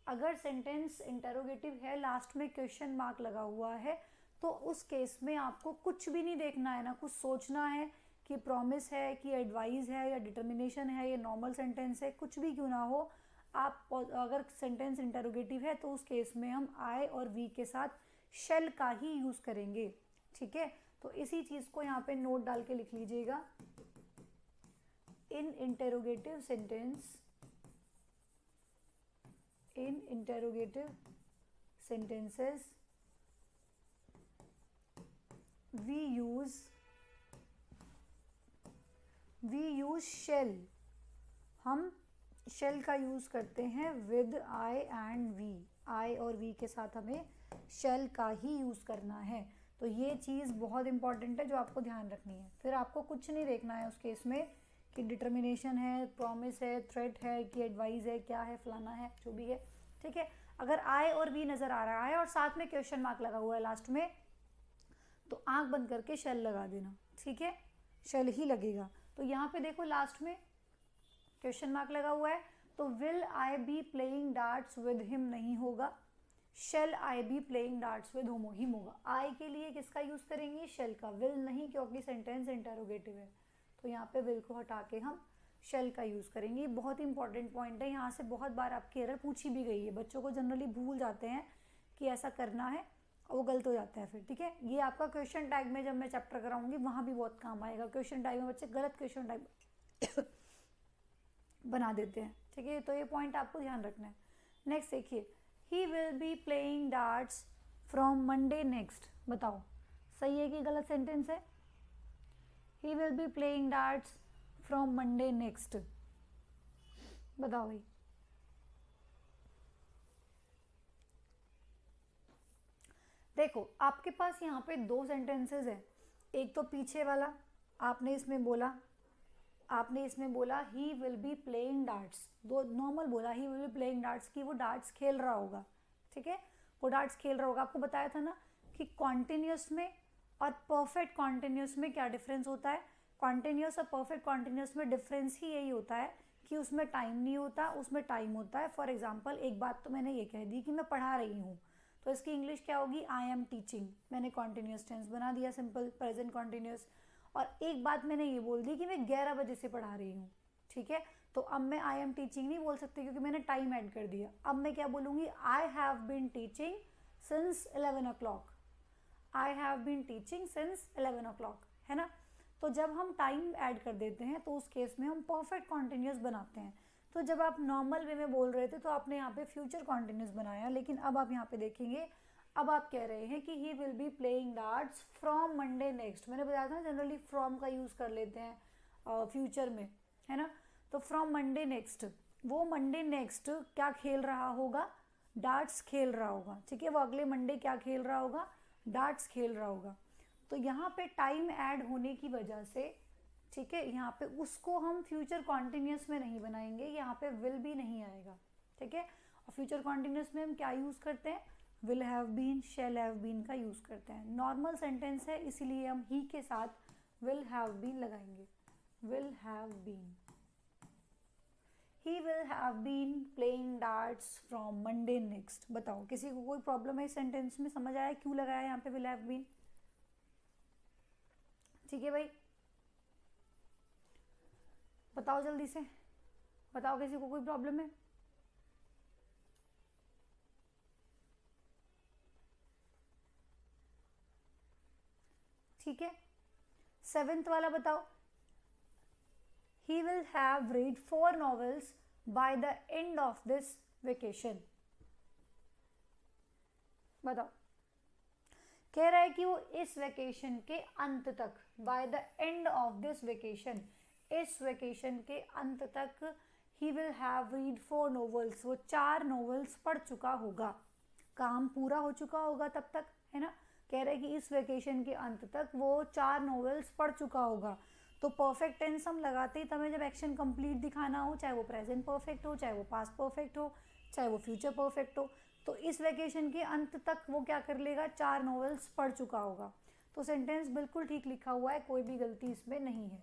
अगर सेंटेंस इंटेरोगेटिव है, लास्ट में क्वेश्चन मार्क लगा हुआ है, तो उस केस में आपको कुछ भी नहीं देखना है, ना कुछ सोचना है कि प्रॉमिस है कि एडवाइस है या डिटर्मिनेशन है या नॉर्मल सेंटेंस है, कुछ भी क्यों ना हो, आप अगर सेंटेंस इंटेरोगेटिव है तो उस केस में हम आई और वी के साथ शेल का ही यूज़ करेंगे, ठीक है, तो इसी चीज़ को यहाँ पे नोट डाल के लिख लीजिएगा, in interrogative sentence, in interrogative sentences we use shall, हम shall का यूज़ करते हैं with I and we, I और we के साथ हमें shall का ही यूज़ करना है, तो ये चीज़ बहुत इंपॉर्टेंट है जो आपको ध्यान रखनी है। फिर आपको कुछ नहीं देखना है उस केस में कि डिटर्मिनेशन है, प्रॉमिस है, थ्रेट है, कि एडवाइस है, क्या है, फलाना है, जो भी है, ठीक है, अगर आई और वी नज़र आ रहा है और साथ में क्वेश्चन मार्क लगा हुआ है लास्ट में, तो आंख बंद करके शेल लगा देना, ठीक है, शेल ही लगेगा। तो यहाँ पे देखो लास्ट में क्वेश्चन मार्क लगा हुआ है, तो will I B playing darts with him नहीं होगा, shall I B playing darts with him होगा। आई के लिए किसका यूज़ करेंगे, शेल का, विल नहीं, क्योंकि सेंटेंस इंटेरोगेटिव है, तो यहाँ पे विल को हटा के हम शेल का यूज़ करेंगे। बहुत इंपॉर्टेंट पॉइंट है, यहाँ से बहुत बार आपकी एरर पूछी भी गई है, बच्चों को जनरली भूल जाते हैं कि ऐसा करना है और वो गलत हो जाता है फिर, ठीक है, ये आपका क्वेश्चन टैग में जब मैं चैप्टर कराऊंगी वहाँ भी बहुत काम आएगा, क्वेश्चन टैग में बच्चे गलत क्वेश्चन टैग बना देते हैं, ठीक है, तो ये पॉइंट आपको ध्यान रखना है। नेक्स्ट देखिए, ही will be playing darts from Monday next, बताओ सही है कि गलत सेंटेंस है, ही will be playing darts from Monday next, बताओ भाई, देखो आपके पास यहाँ पे दो सेंटेंसेस हैं, एक तो पीछे वाला आपने इसमें बोला ही विल बी प्लेइंग डार्ट्स, दो नॉर्मल बोला ही विल बी प्लेइंग डार्ट्स की वो डार्ट्स खेल रहा होगा, ठीक है, वो डार्ट्स खेल रहा होगा। आपको बताया था ना कि कॉन्टिन्यूस में और परफेक्ट कॉन्टिन्यूस में क्या डिफरेंस होता है, कॉन्टिन्यूस और परफेक्ट कॉन्टिन्यूस में डिफरेंस ही यही होता है कि उसमें टाइम नहीं होता, उसमें टाइम होता है। फॉर एग्जाम्पल एक बात तो मैंने ये कह दी कि मैं पढ़ा रही हूँ, तो इसकी इंग्लिश क्या होगी, आई एम टीचिंग, मैंने कॉन्टिन्यूस टेंस बना दिया, सिंपल प्रेजेंट कॉन्टिन्यूस। और एक बात मैंने ये बोल दी कि मैं 11 बजे से पढ़ा रही हूँ, ठीक है, तो अब मैं आई एम टीचिंग नहीं बोल सकती क्योंकि मैंने टाइम ऐड कर दिया। अब मैं क्या बोलूँगी, I have been teaching since 11 o'clock, I have been teaching since 11 o'clock, है ना। तो जब हम टाइम ऐड कर देते हैं तो उस केस में हम परफेक्ट कॉन्टिन्यूस बनाते हैं। तो जब आप नॉर्मल वे में बोल रहे थे तो आपने यहाँ पे फ्यूचर कॉन्टिन्यूस बनाया, लेकिन अब आप यहाँ पे देखेंगे, अब आप कह रहे हैं कि ही will be playing darts from Monday next. मैंने बताया था जनरली फ्रॉम का यूज़ कर लेते हैं फ्यूचर में, है ना। तो फ्रॉम मंडे नेक्स्ट, वो मंडे नेक्स्ट क्या खेल रहा होगा, डार्ट्स खेल रहा होगा, ठीक है, वो अगले मंडे क्या खेल रहा होगा, डार्ट्स खेल रहा होगा। तो यहाँ पे टाइम ऐड होने की वजह से, ठीक है, यहाँ पे उसको हम फ्यूचर कॉन्टिन्यूस में नहीं बनाएंगे, यहाँ पे विल भी नहीं आएगा, ठीक है। और फ्यूचर कॉन्टिन्यूस में हम क्या यूज़ करते हैं, will have been, shall have been का यूज़ करते हैं। नॉर्मल सेंटेंस है इसीलिए हम ही के साथ विल हैव बीन लगाएंगे, will have been. He will have been playing darts from Monday next. बताओ किसी को कोई प्रॉब्लम है इस सेंटेंस में, समझ आया क्यों लगाया यहाँ पे विल हैव बीन? ठीक है भाई, बताओ जल्दी से, बताओ किसी को कोई प्रॉब्लम है? ठीक है, 7th वाला बताओ। He will have read 4 novels by the end of this vacation। बताओ, कह रहा है कि वो इस वेकेशन के अंत तक, by the end of this vacation, इस वेकेशन के अंत तक ही विल हैव रीड 4 नॉवेल्स, वो 4 नॉवेल्स पढ़ चुका होगा, काम पूरा हो चुका होगा तब तक, है ना। कह रहे हैं कि इस वेकेशन के अंत तक वो 4 नॉवेल्स पढ़ चुका होगा। तो परफेक्ट टेंस हम लगाते ही तब जब एक्शन कंप्लीट दिखाना हो, चाहे वो प्रेजेंट परफेक्ट हो, चाहे वो पास्ट परफेक्ट हो, चाहे वो फ्यूचर परफेक्ट हो। तो इस वेकेशन के अंत तक वो क्या कर लेगा, 4 नॉवेल्स पढ़ चुका होगा। तो सेंटेंस बिल्कुल ठीक लिखा हुआ है, कोई भी गलती इसमें नहीं है।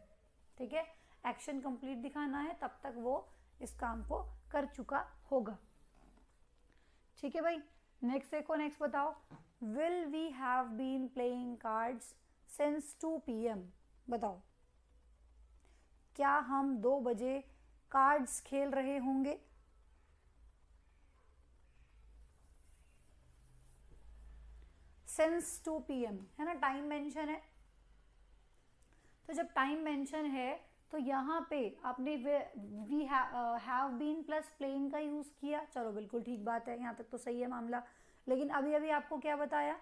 ठीक है, एक्शन कंप्लीट दिखाना है तब तक वो इस काम को कर चुका होगा। ठीक है भाई, नेक्स्ट देखो, नेक्स्ट बताओ। Will we have been playing cards since 2 PM। बताओ क्या हम 2 बजे कार्ड्स खेल रहे होंगे? सिंस 2 PM है ना, टाइम मेंशन है। तो जब टाइम मेंशन है तो यहाँ पे आपने we have been plus playing का यूज़ किया, चलो बिल्कुल ठीक बात है, यहाँ तक तो सही है मामला। लेकिन अभी अभी आपको क्या बताया,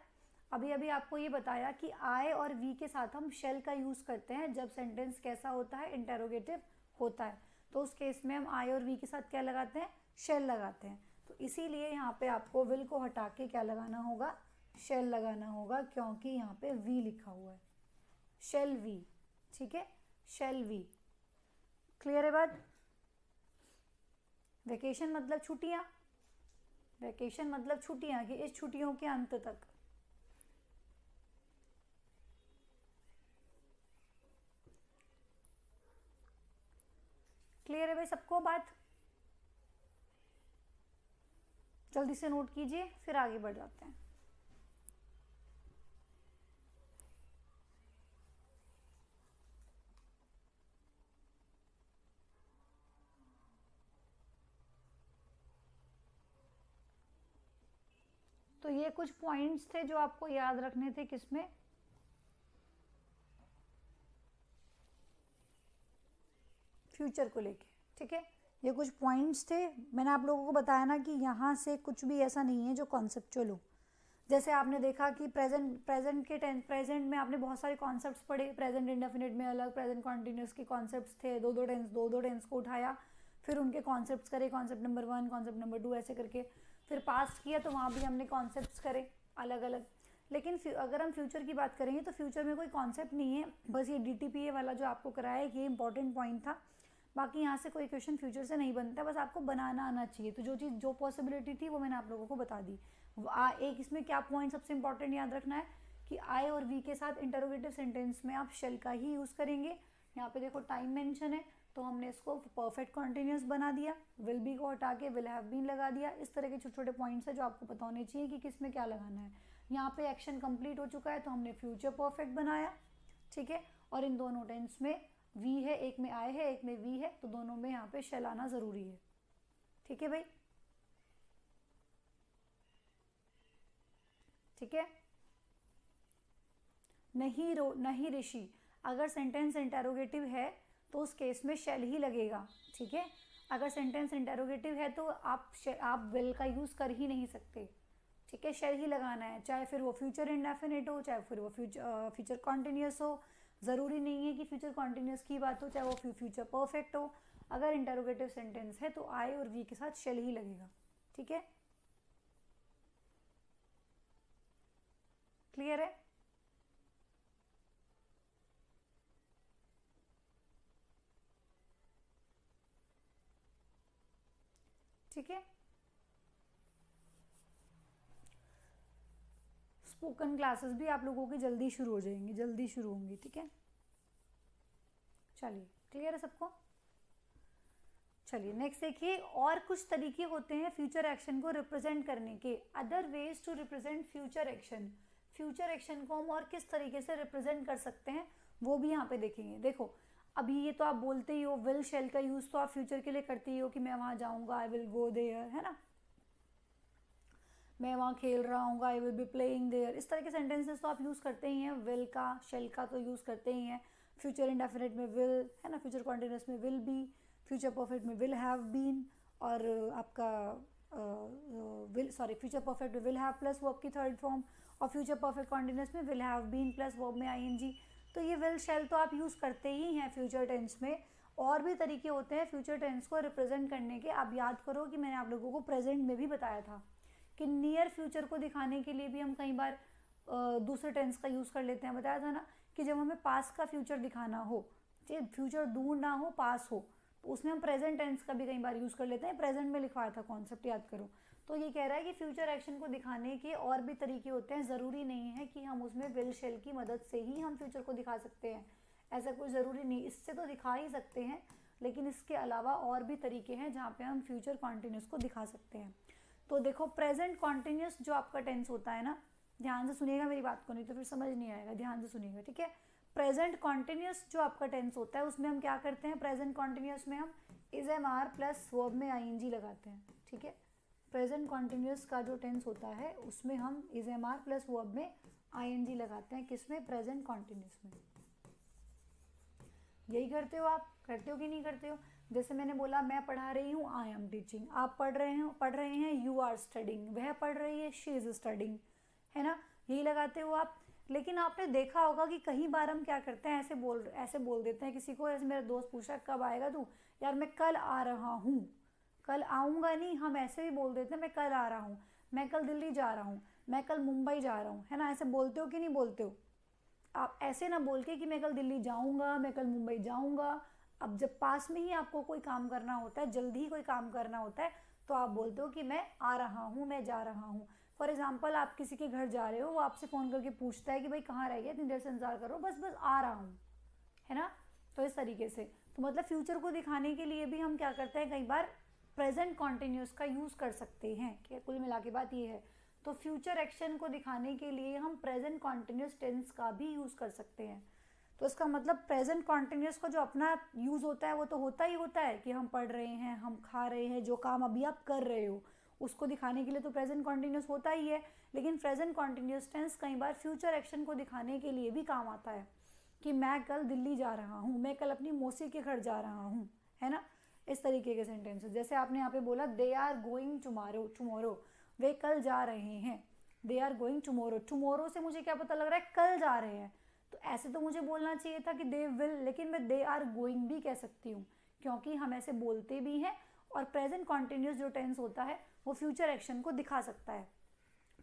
अभी अभी आपको ये बताया कि आई और वी के साथ हम शेल का यूज़ करते हैं जब सेंटेंस कैसा होता है, इंटेरोगेटिव होता है। तो उस केस में हम आई और वी के साथ क्या लगाते हैं, शेल लगाते हैं। तो इसीलिए यहाँ पे आपको विल को हटा के क्या लगाना होगा, शेल लगाना होगा, क्योंकि यहाँ पे वी लिखा हुआ है, शेल वी। ठीक है, शेल वी। क्लियर है बात? वेकेशन मतलब छुट्टियां, वेकेशन मतलब छुट्टियां, कि इस छुट्टियों के अंत तक। क्लियर है भाई सबको बात? जल्दी से नोट कीजिए, फिर आगे बढ़ जाते हैं। तो ये कुछ पॉइंट्स थे जो आपको याद रखने थे, किसमें, फ्यूचर को लेके। ठीक है, ये कुछ पॉइंट्स थे, मैंने आप लोगों को बताया ना कि यहाँ से कुछ भी ऐसा नहीं है जो कॉन्सेप्चुअल हो। जैसे आपने देखा कि प्रेजेंट के टेंस, प्रेजेंट में आपने बहुत सारे कॉन्सेप्ट्स पढ़े, प्रेजेंट इंडेफिनिट में अलग, प्रेजेंट कॉन्टिन्यूस के कॉन्सेप्ट्स थे, दो दो टेंस को उठाया, फिर उनके कॉन्सेप्ट्स करे, कॉन्सेप्ट नंबर 1, कॉन्सेप्ट नंबर 2, ऐसे करके फिर पास्ट किया, तो वहाँ भी हमने कॉन्सेप्ट्स करे अलग अलग। लेकिन अगर हम फ्यूचर की बात करेंगे तो फ्यूचर में कोई कॉन्सेप्ट नहीं है, बस ये DTPA वाला जो आपको कराया है ये इंपॉर्टेंट पॉइंट था। बाकी यहाँ से कोई क्वेश्चन फ्यूचर से नहीं बनता, बस आपको बनाना आना चाहिए। तो जो चीज़, जो पॉसिबिलिटी थी वो मैंने आप लोगों को बता दी। एक इसमें क्या पॉइंट सबसे इंपॉर्टेंट याद रखना है कि आई और वी के साथ इंटरोगेटिव सेंटेंस में आप शेल का ही यूज़ करेंगे। यहाँ पे देखो टाइम मेंशन है तो हमने इसको परफेक्ट कॉन्टिन्यूस बना दिया, विल बी को हटा के विल हैव बीन लगा दिया। इस तरह के छोटे छोटे पॉइंट्स है जो आपको पता होने चाहिए कि किस में क्या लगाना है। यहाँ पे एक्शन कंप्लीट हो चुका है तो हमने फ्यूचर परफेक्ट बनाया। ठीक है, और इन दोनों टेंस में वी है, एक में आई है, एक में वी है, तो दोनों में यहाँ पे शेल आना ज़रूरी है। ठीक है भाई, ठीक है। नहीं ऋषि, अगर सेंटेंस इंटेरोगेटिव है तो उस केस में शेल ही लगेगा। ठीक है, अगर सेंटेंस इंटेरोगेटिव है तो आप विल का यूज़ कर ही नहीं सकते। ठीक है, शेल ही लगाना है, चाहे फिर वो फ्यूचर इंडेफिनिट हो, चाहे फिर वो फ्यूचर कॉन्टिन्यूस हो। ज़रूरी नहीं है कि फ्यूचर कॉन्टिन्यूस की बात हो, चाहे वो फ्यूचर परफेक्ट हो। अगर इंटेरोगेटिव सेंटेंस है तो आई और वी के साथ शेल ही लगेगा। ठीक है, क्लियर है? ठीक है, स्पोकन क्लासेस भी आप लोगों की जल्दी शुरू हो जाएंगी, जल्दी शुरू होंगी, ठीक है। चलिए क्लियर है सबको। चलिए नेक्स्ट देखिए, और कुछ तरीके होते हैं फ्यूचर एक्शन को रिप्रेजेंट करने के, other ways to represent future action. Future action को हम और किस तरीके से रिप्रेजेंट कर सकते हैं वो भी यहाँ पे देखेंगे। देखो अभी ये तो आप बोलते ही हो, विल शेल का यूज़ तो आप फ्यूचर के लिए करते ही हो कि मैं वहाँ जाऊँगा, आई विल गो देयर, है ना, मैं वहाँ खेल रहा हूँ, I will be playing there, इस तरह के सेंटेंसेस तो आप यूज़ करते ही हैं। विल का, शेल का तो यूज़ करते ही हैं। फ्यूचर इंडेफिनिट में विल, है ना, फ्यूचर कॉन्टिन्यूस में विल बी, फ्यूचर परफेक्ट में विल हैव बीन, और आपका विल सॉरी फ्यूचर परफेक्ट में विल हैव प्लस वर्ब की थर्ड फॉर्म, और फ्यूचर परफेक्ट कॉन्टिन्यूस में will have been plus verb में आईएनजी। तो ये विल शेल तो आप यूज़ करते ही हैं फ्यूचर टेंस में। और भी तरीके होते हैं फ्यूचर टेंस को रिप्रेजेंट करने के। आप याद करो कि मैंने आप लोगों को प्रेजेंट में भी बताया था कि नियर फ्यूचर को दिखाने के लिए भी हम कई बार दूसरे टेंस का यूज़ कर लेते हैं। बताया था ना कि जब हमें पास का फ्यूचर दिखाना हो, ठीक, फ्यूचर दूर ना हो पास हो, तो उसमें हम प्रेजेंट टेंस का भी कई बार यूज़ कर लेते हैं। प्रेजेंट में लिखवाया था कॉन्सेप्ट, याद करो। तो ये कह रहा है कि फ्यूचर एक्शन को दिखाने के और भी तरीके होते हैं, ज़रूरी नहीं है कि हम उसमें विल शेल की मदद से ही हम फ्यूचर को दिखा सकते हैं, ऐसा कोई ज़रूरी नहीं। इससे तो दिखा ही सकते हैं, लेकिन इसके अलावा और भी तरीके हैं जहाँ पे हम फ्यूचर कॉन्टिन्यूस को दिखा सकते हैं। तो देखो प्रेजेंट कॉन्टिन्यूस जो आपका टेंस होता है ना, ध्यान से सुनिएगा मेरी बात को, नहीं तो फिर समझ नहीं आएगा, ध्यान से सुनिएगा, ठीक है। प्रेजेंट कॉन्टिन्यूस जो आपका टेंस होता है उसमें हम क्या करते हैं, प्रेजेंट कॉन्टिन्यूस में हम is am are plus verb में आईएनजी लगाते हैं, ठीक है। प्रेजेंट कॉन्टिन्यूस का जो टेंस होता है उसमें हम is am are plus verb में आईएनजी लगाते हैं, किसमें, प्रेजेंट कॉन्टिन्यूस में। यही करते हो आप, करते हो कि नहीं करते हो। जैसे मैंने बोला मैं पढ़ा रही हूँ, आई एम टीचिंग, आप पढ़ रहे हैं, यू आर स्टडिंग, वह पढ़ रही है, शी इज स्टडिंग, है ना, यही लगाते हो आप। लेकिन आपने देखा होगा कि कई बार हम क्या करते हैं, ऐसे बोल देते हैं किसी को। ऐसे मेरा दोस्त पूछा कब आएगा तू, यार मैं कल आ रहा हूँ, कल आऊँगा नहीं, हम ऐसे भी बोल देते हैं मैं कल आ रहा हूँ, मैं कल दिल्ली जा रहा हूँ, मैं कल मुंबई जा रहा हूँ, है ना, ऐसे बोलते हो कि नहीं बोलते हो। आप ऐसे ना बोल के कि मैं कल दिल्ली जाऊँगा, मैं कल मुंबई जाऊँगा। अब जब पास में ही आपको कोई काम करना होता है, जल्दी ही कोई काम करना होता है, तो आप बोलते हो कि मैं आ रहा हूँ, मैं जा रहा हूँ। फॉर एग्जाम्पल आप किसी के घर जा रहे हो, वो आपसे फ़ोन करके पूछता है कि भाई कहाँ रह गया, इतनी देर से इंतजार करो, बस बस आ रहा हूँ, है ना। तो इस तरीके से, तो मतलब फ्यूचर को दिखाने के लिए भी हम क्या करते हैं, कई बार प्रेजेंट कॉन्टिन्यूस का यूज़ कर सकते हैं। क्या कुल मिला के बात ये है। तो फ्यूचर एक्शन को दिखाने के लिए हम प्रेजेंट कॉन्टिन्यूस टेंस का भी यूज़ कर सकते हैं। तो इसका मतलब प्रेजेंट कॉन्टिन्यूस का जो अपना यूज़ होता है वो तो होता ही होता है कि हम पढ़ रहे हैं, हम खा रहे हैं, जो काम अभी आप कर रहे हो उसको दिखाने के लिए तो प्रेजेंट कॉन्टिन्यूस होता ही है। लेकिन प्रेजेंट कॉन्टिन्यूस टेंस कई बार फ्यूचर एक्शन को दिखाने के लिए भी काम आता है कि मैं कल दिल्ली जा रहा हूँ, मैं कल अपनी मौसी के घर जा रहा हूँ, है ना। इस तरीके के सेंटेंसेस, जैसे आपने यहाँ पे बोला दे आर गोइंग टुमारो, वे कल जा रहे हैं, they are going tomorrow. Tomorrow से मुझे क्या पता लग रहा है, कल जा रहे हैं। तो ऐसे तो मुझे बोलना चाहिए था कि दे विल, लेकिन मैं दे आर गोइंग भी कह सकती हूँ, क्योंकि हम ऐसे बोलते भी हैं। और प्रेजेंट कॉन्टिन्यूस जो टेंस होता है वो फ्यूचर एक्शन को दिखा सकता है।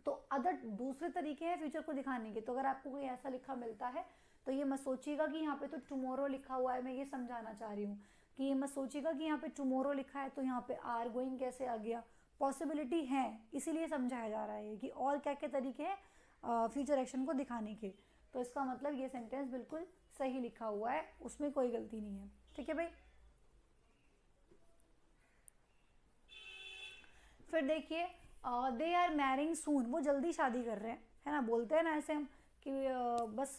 तो अदर दूसरे तरीके हैं फ्यूचर को दिखाने के। तो अगर आपको कोई ऐसा लिखा मिलता है तो ये मत सोचिएगा कि यहाँ पे तो टुमारो लिखा हुआ है, मैं ये समझाना चाह रही हूँ कि ये मत सोचिएगा कि यहाँ पे टुमारो लिखा है तो यहाँ पे आर गोइंग कैसे आ गया। पॉसिबिलिटी है, इसीलिए समझाया जा रहा है कि और क्या क्या तरीके हैं फ्यूचर एक्शन को दिखाने के। तो इसका मतलब ये सेंटेंस बिल्कुल सही लिखा हुआ है, उसमें कोई गलती नहीं है, ठीक है भाई। फिर देखिए दे आर मैरिंग सून, वो जल्दी शादी कर रहे हैं, है ना। बोलते हैं ना ऐसे हम कि बस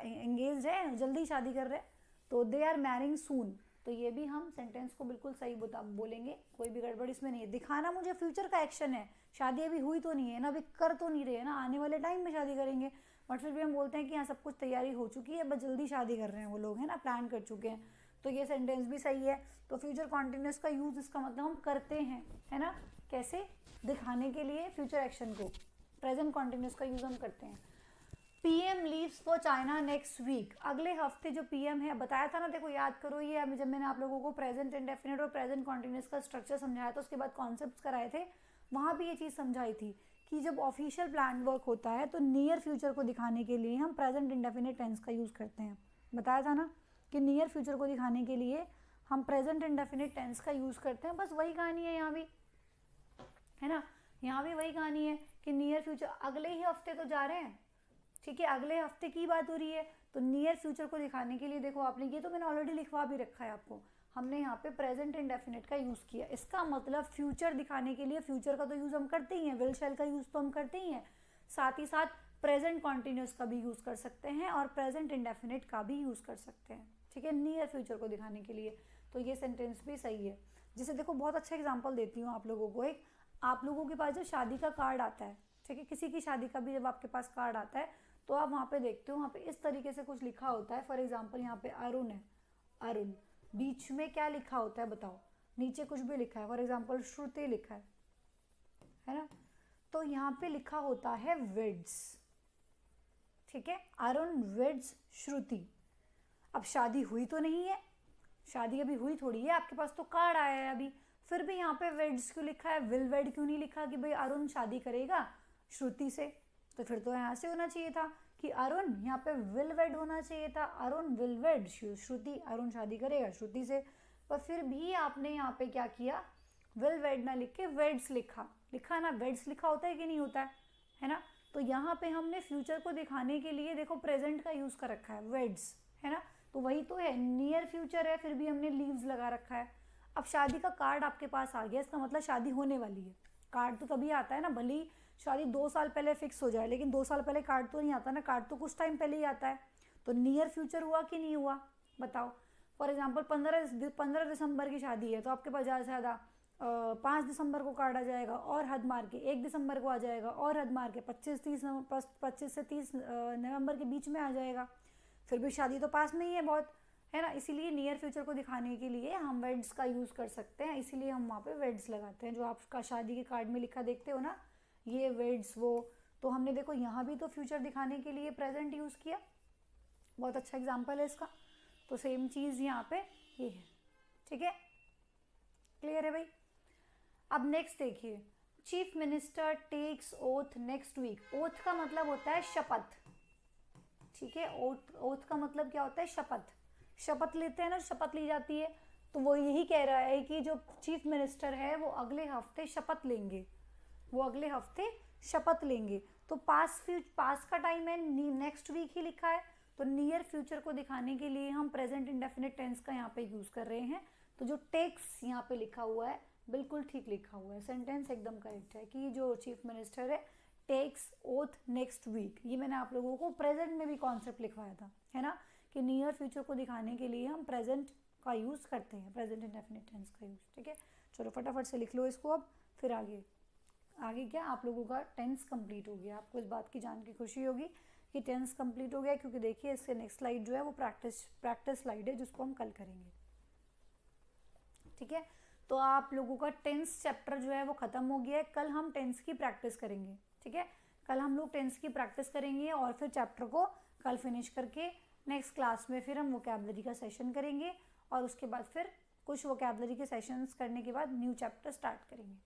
एंगेज है, जल्दी शादी कर रहे हैं, तो दे आर मैरिंग सून। तो ये भी हम सेंटेंस को बिल्कुल सही बोलेंगे, कोई भी गड़बड़ इसमें नहीं है। दिखाना मुझे फ्यूचर का एक्शन है, शादी अभी हुई तो नहीं है ना, अभी कर तो नहीं रहे हैं ना, आने वाले टाइम में शादी करेंगे, बट फिर भी हम बोलते हैं कि हाँ सब कुछ तैयारी हो चुकी है, बस जल्दी शादी कर रहे हैं वो लोग, है ना, प्लान कर चुके हैं। तो ये सेंटेंस भी सही है। तो फ्यूचर कॉन्टिन्यूस का यूज़ इसका मतलब हम करते हैं, है ना, कैसे, दिखाने के लिए फ्यूचर एक्शन को प्रेजेंट कॉन्टिन्यूस का यूज़ हम करते हैं। PM leaves for China next week, अगले हफ्ते जो पीएम है, बताया था ना, देखो याद करो, ये जब मैंने आप लोगों को प्रेजेंट इंडेफिनिट और प्रेजेंट कॉन्टिन्यूस का स्ट्रक्चर समझाया था, उसके बाद कॉन्सेप्ट्स कराए थे, वहाँ भी ये चीज़ समझाई थी कि जब ऑफिशियल प्लान वर्क होता है तो नियर फ्यूचर को दिखाने के लिए हम प्रेजेंट इंडेफिनिट टेंस का यूज़ करते हैं। बताया था ना कि नियर फ्यूचर को दिखाने के लिए हम प्रेजेंट इंडेफिनिट टेंस का यूज़ करते हैं, बस वही कहानी है यहाँ भी, है ना। यहाँ भी वही कहानी है कि नियर फ्यूचर अगले ही हफ्ते तो जा रहे हैं, ठीक है, अगले हफ्ते की बात हो रही है। तो नियर फ्यूचर को दिखाने के लिए देखो आपने, ये तो मैंने ऑलरेडी लिखवा भी रखा है आपको, हमने यहाँ पे प्रेजेंट इंडेफिनिट का यूज़ किया। इसका मतलब फ्यूचर दिखाने के लिए फ्यूचर का तो यूज़ हम करते ही हैं, विल शैल का यूज़ तो हम करते ही हैं, साथ ही साथ प्रेजेंट कॉन्टिन्यूस का भी यूज़ कर सकते हैं और प्रेजेंट इंडेफिनिट का भी यूज़ कर सकते हैं, ठीक है, नियर फ्यूचर को दिखाने के लिए। तो ये सेंटेंस भी सही है। जिसे देखो बहुत अच्छा एग्जाम्पल देती हूँ आप लोगों को। एक आप लोगों के पास जब शादी का कार्ड आता है, ठीक है, किसी की शादी का भी जब आपके पास कार्ड आता है तो आप वहाँ पे देखते हो, वहाँ पे इस तरीके से कुछ लिखा होता है। फॉर एग्जाम्पल यहाँ पे अरुण है, अरुण, बीच में क्या लिखा होता है बताओ, नीचे कुछ भी लिखा है, फॉर एग्जाम्पल श्रुति लिखा है ना, तो यहाँ पे लिखा होता है वेड्स, ठीक है, अरुण वेड्स श्रुति। अब शादी हुई तो नहीं है, शादी अभी हुई थोड़ी है, आपके पास तो कार्ड आया है अभी, फिर भी यहाँ पे वेड्स क्यों लिखा है, विल वेड क्यों नहीं लिखा कि भाई अरुण शादी करेगा श्रुति से। तो फिर तो यहाँ से होना चाहिए था कि अरुण, यहाँ पे विल वेड होना चाहिए था, अरुण विल वेड श्रुति, अरुण शादी करेगा श्रुति से। पर फिर भी आपने यहाँ पे क्या किया, विल वेड ना लिख के वेड्स लिखा ना, वेड्स लिखा होता है कि नहीं होता है ना। तो यहाँ पे हमने फ्यूचर को दिखाने के लिए देखो प्रेजेंट का यूज़ कर रखा है, वेड्स, है ना, तो वही तो है, नियर फ्यूचर है, फिर भी हमने लीव्स लगा रखा है। अब शादी का कार्ड आपके पास आ गया, इसका मतलब शादी होने वाली है। कार्ड तो तभी आता है ना, भले ही शादी 2 साल पहले फिक्स हो जाए, लेकिन 2 साल पहले कार्ड तो नहीं आता ना, कार्ड तो कुछ टाइम पहले ही आता है। तो नियर फ्यूचर हुआ कि नहीं हुआ बताओ। फॉर एग्जाम्पल 15 दिसंबर की शादी है, तो आपके पास ज़्यादा से ज़्यादा 5 दिसंबर को कार्ड आ जाएगा और हद मार के 1 दिसंबर को आ जाएगा और हद मार के 25 से 30 नवंबर के बीच में आ जाएगा। फिर भी शादी तो पास में ही है बहुत, है ना, इसीलिए नियर फ्यूचर को दिखाने के लिए हम वेड्स का यूज़ कर सकते हैं, इसीलिए हम वहाँ पे वेड्स लगाते हैं। जो आपका शादी के कार्ड में लिखा देखते हो ना, ये वेड्स वो, तो हमने देखो यहाँ भी तो फ्यूचर दिखाने के लिए प्रेजेंट यूज़ किया, बहुत अच्छा एग्जाम्पल है इसका। तो सेम चीज़ यहाँ पे ये है, ठीक है, क्लियर है भाई। अब नेक्स्ट देखिए, chief minister takes oath next week. Oath का मतलब होता है शपथ, ठीक है, ओथ का मतलब क्या होता है, शपथ, शपथ लेते हैं ना, शपथ ली जाती है। तो वो यही कह रहा है कि जो चीफ मिनिस्टर है वो अगले हफ्ते शपथ लेंगे, वो अगले हफ्ते शपथ लेंगे। तो पास का टाइम है, नेक्स्ट वीक ही लिखा है, तो नियर फ्यूचर को दिखाने के लिए हम प्रेजेंट इंडेफिनिट टेंस का यहाँ पे यूज़ कर रहे हैं। तो जो टेक्स यहाँ पे लिखा हुआ है बिल्कुल ठीक लिखा हुआ है, सेंटेंस एकदम करेक्ट है कि जो चीफ मिनिस्टर है टेक्स ओथ नेक्स्ट वीक। ये मैंने आप लोगों को प्रेजेंट में भी कॉन्सेप्ट लिखवाया था, है ना, कि नियर फ्यूचर को दिखाने के लिए हम प्रेजेंट का यूज़ करते हैं, प्रेजेंट इंडेफिनिट टेंस का यूज़, ठीक है। चलो फटाफट से लिख लो इसको, अब फिर आगे क्या आप लोगों का टेंस कंप्लीट हो गया। आपको इस बात की जान के खुशी होगी कि टेंस कंप्लीट हो गया, क्योंकि देखिए इससे नेक्स्ट स्लाइड जो है वो प्रैक्टिस स्लाइड है, जिसको हम कल करेंगे, ठीक है। तो आप लोगों का टेंस चैप्टर जो है वो ख़त्म हो गया है, कल हम टेंस की प्रैक्टिस करेंगे, ठीक है, कल हम लोग टेंस की प्रैक्टिस करेंगे और फिर चैप्टर को कल फिनिश करके नेक्स्ट क्लास में फिर हम वोकैबलरी का सेशन करेंगे और उसके बाद फिर कुछ वोकैबलरी के सेशंस करने के बाद न्यू चैप्टर स्टार्ट करेंगे,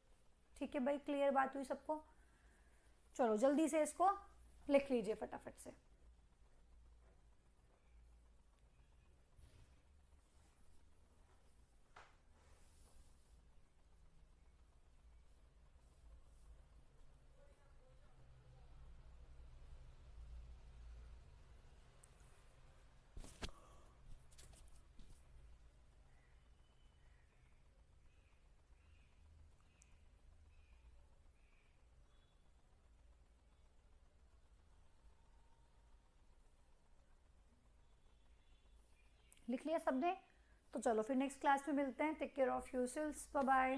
ठीक है भाई, क्लियर बात हुई सबको। चलो जल्दी से इसको लिख लीजिए फटाफट से। लिख लिया सबने, तो चलो फिर नेक्स्ट क्लास में मिलते हैं। Take care of yourselves, bye bye.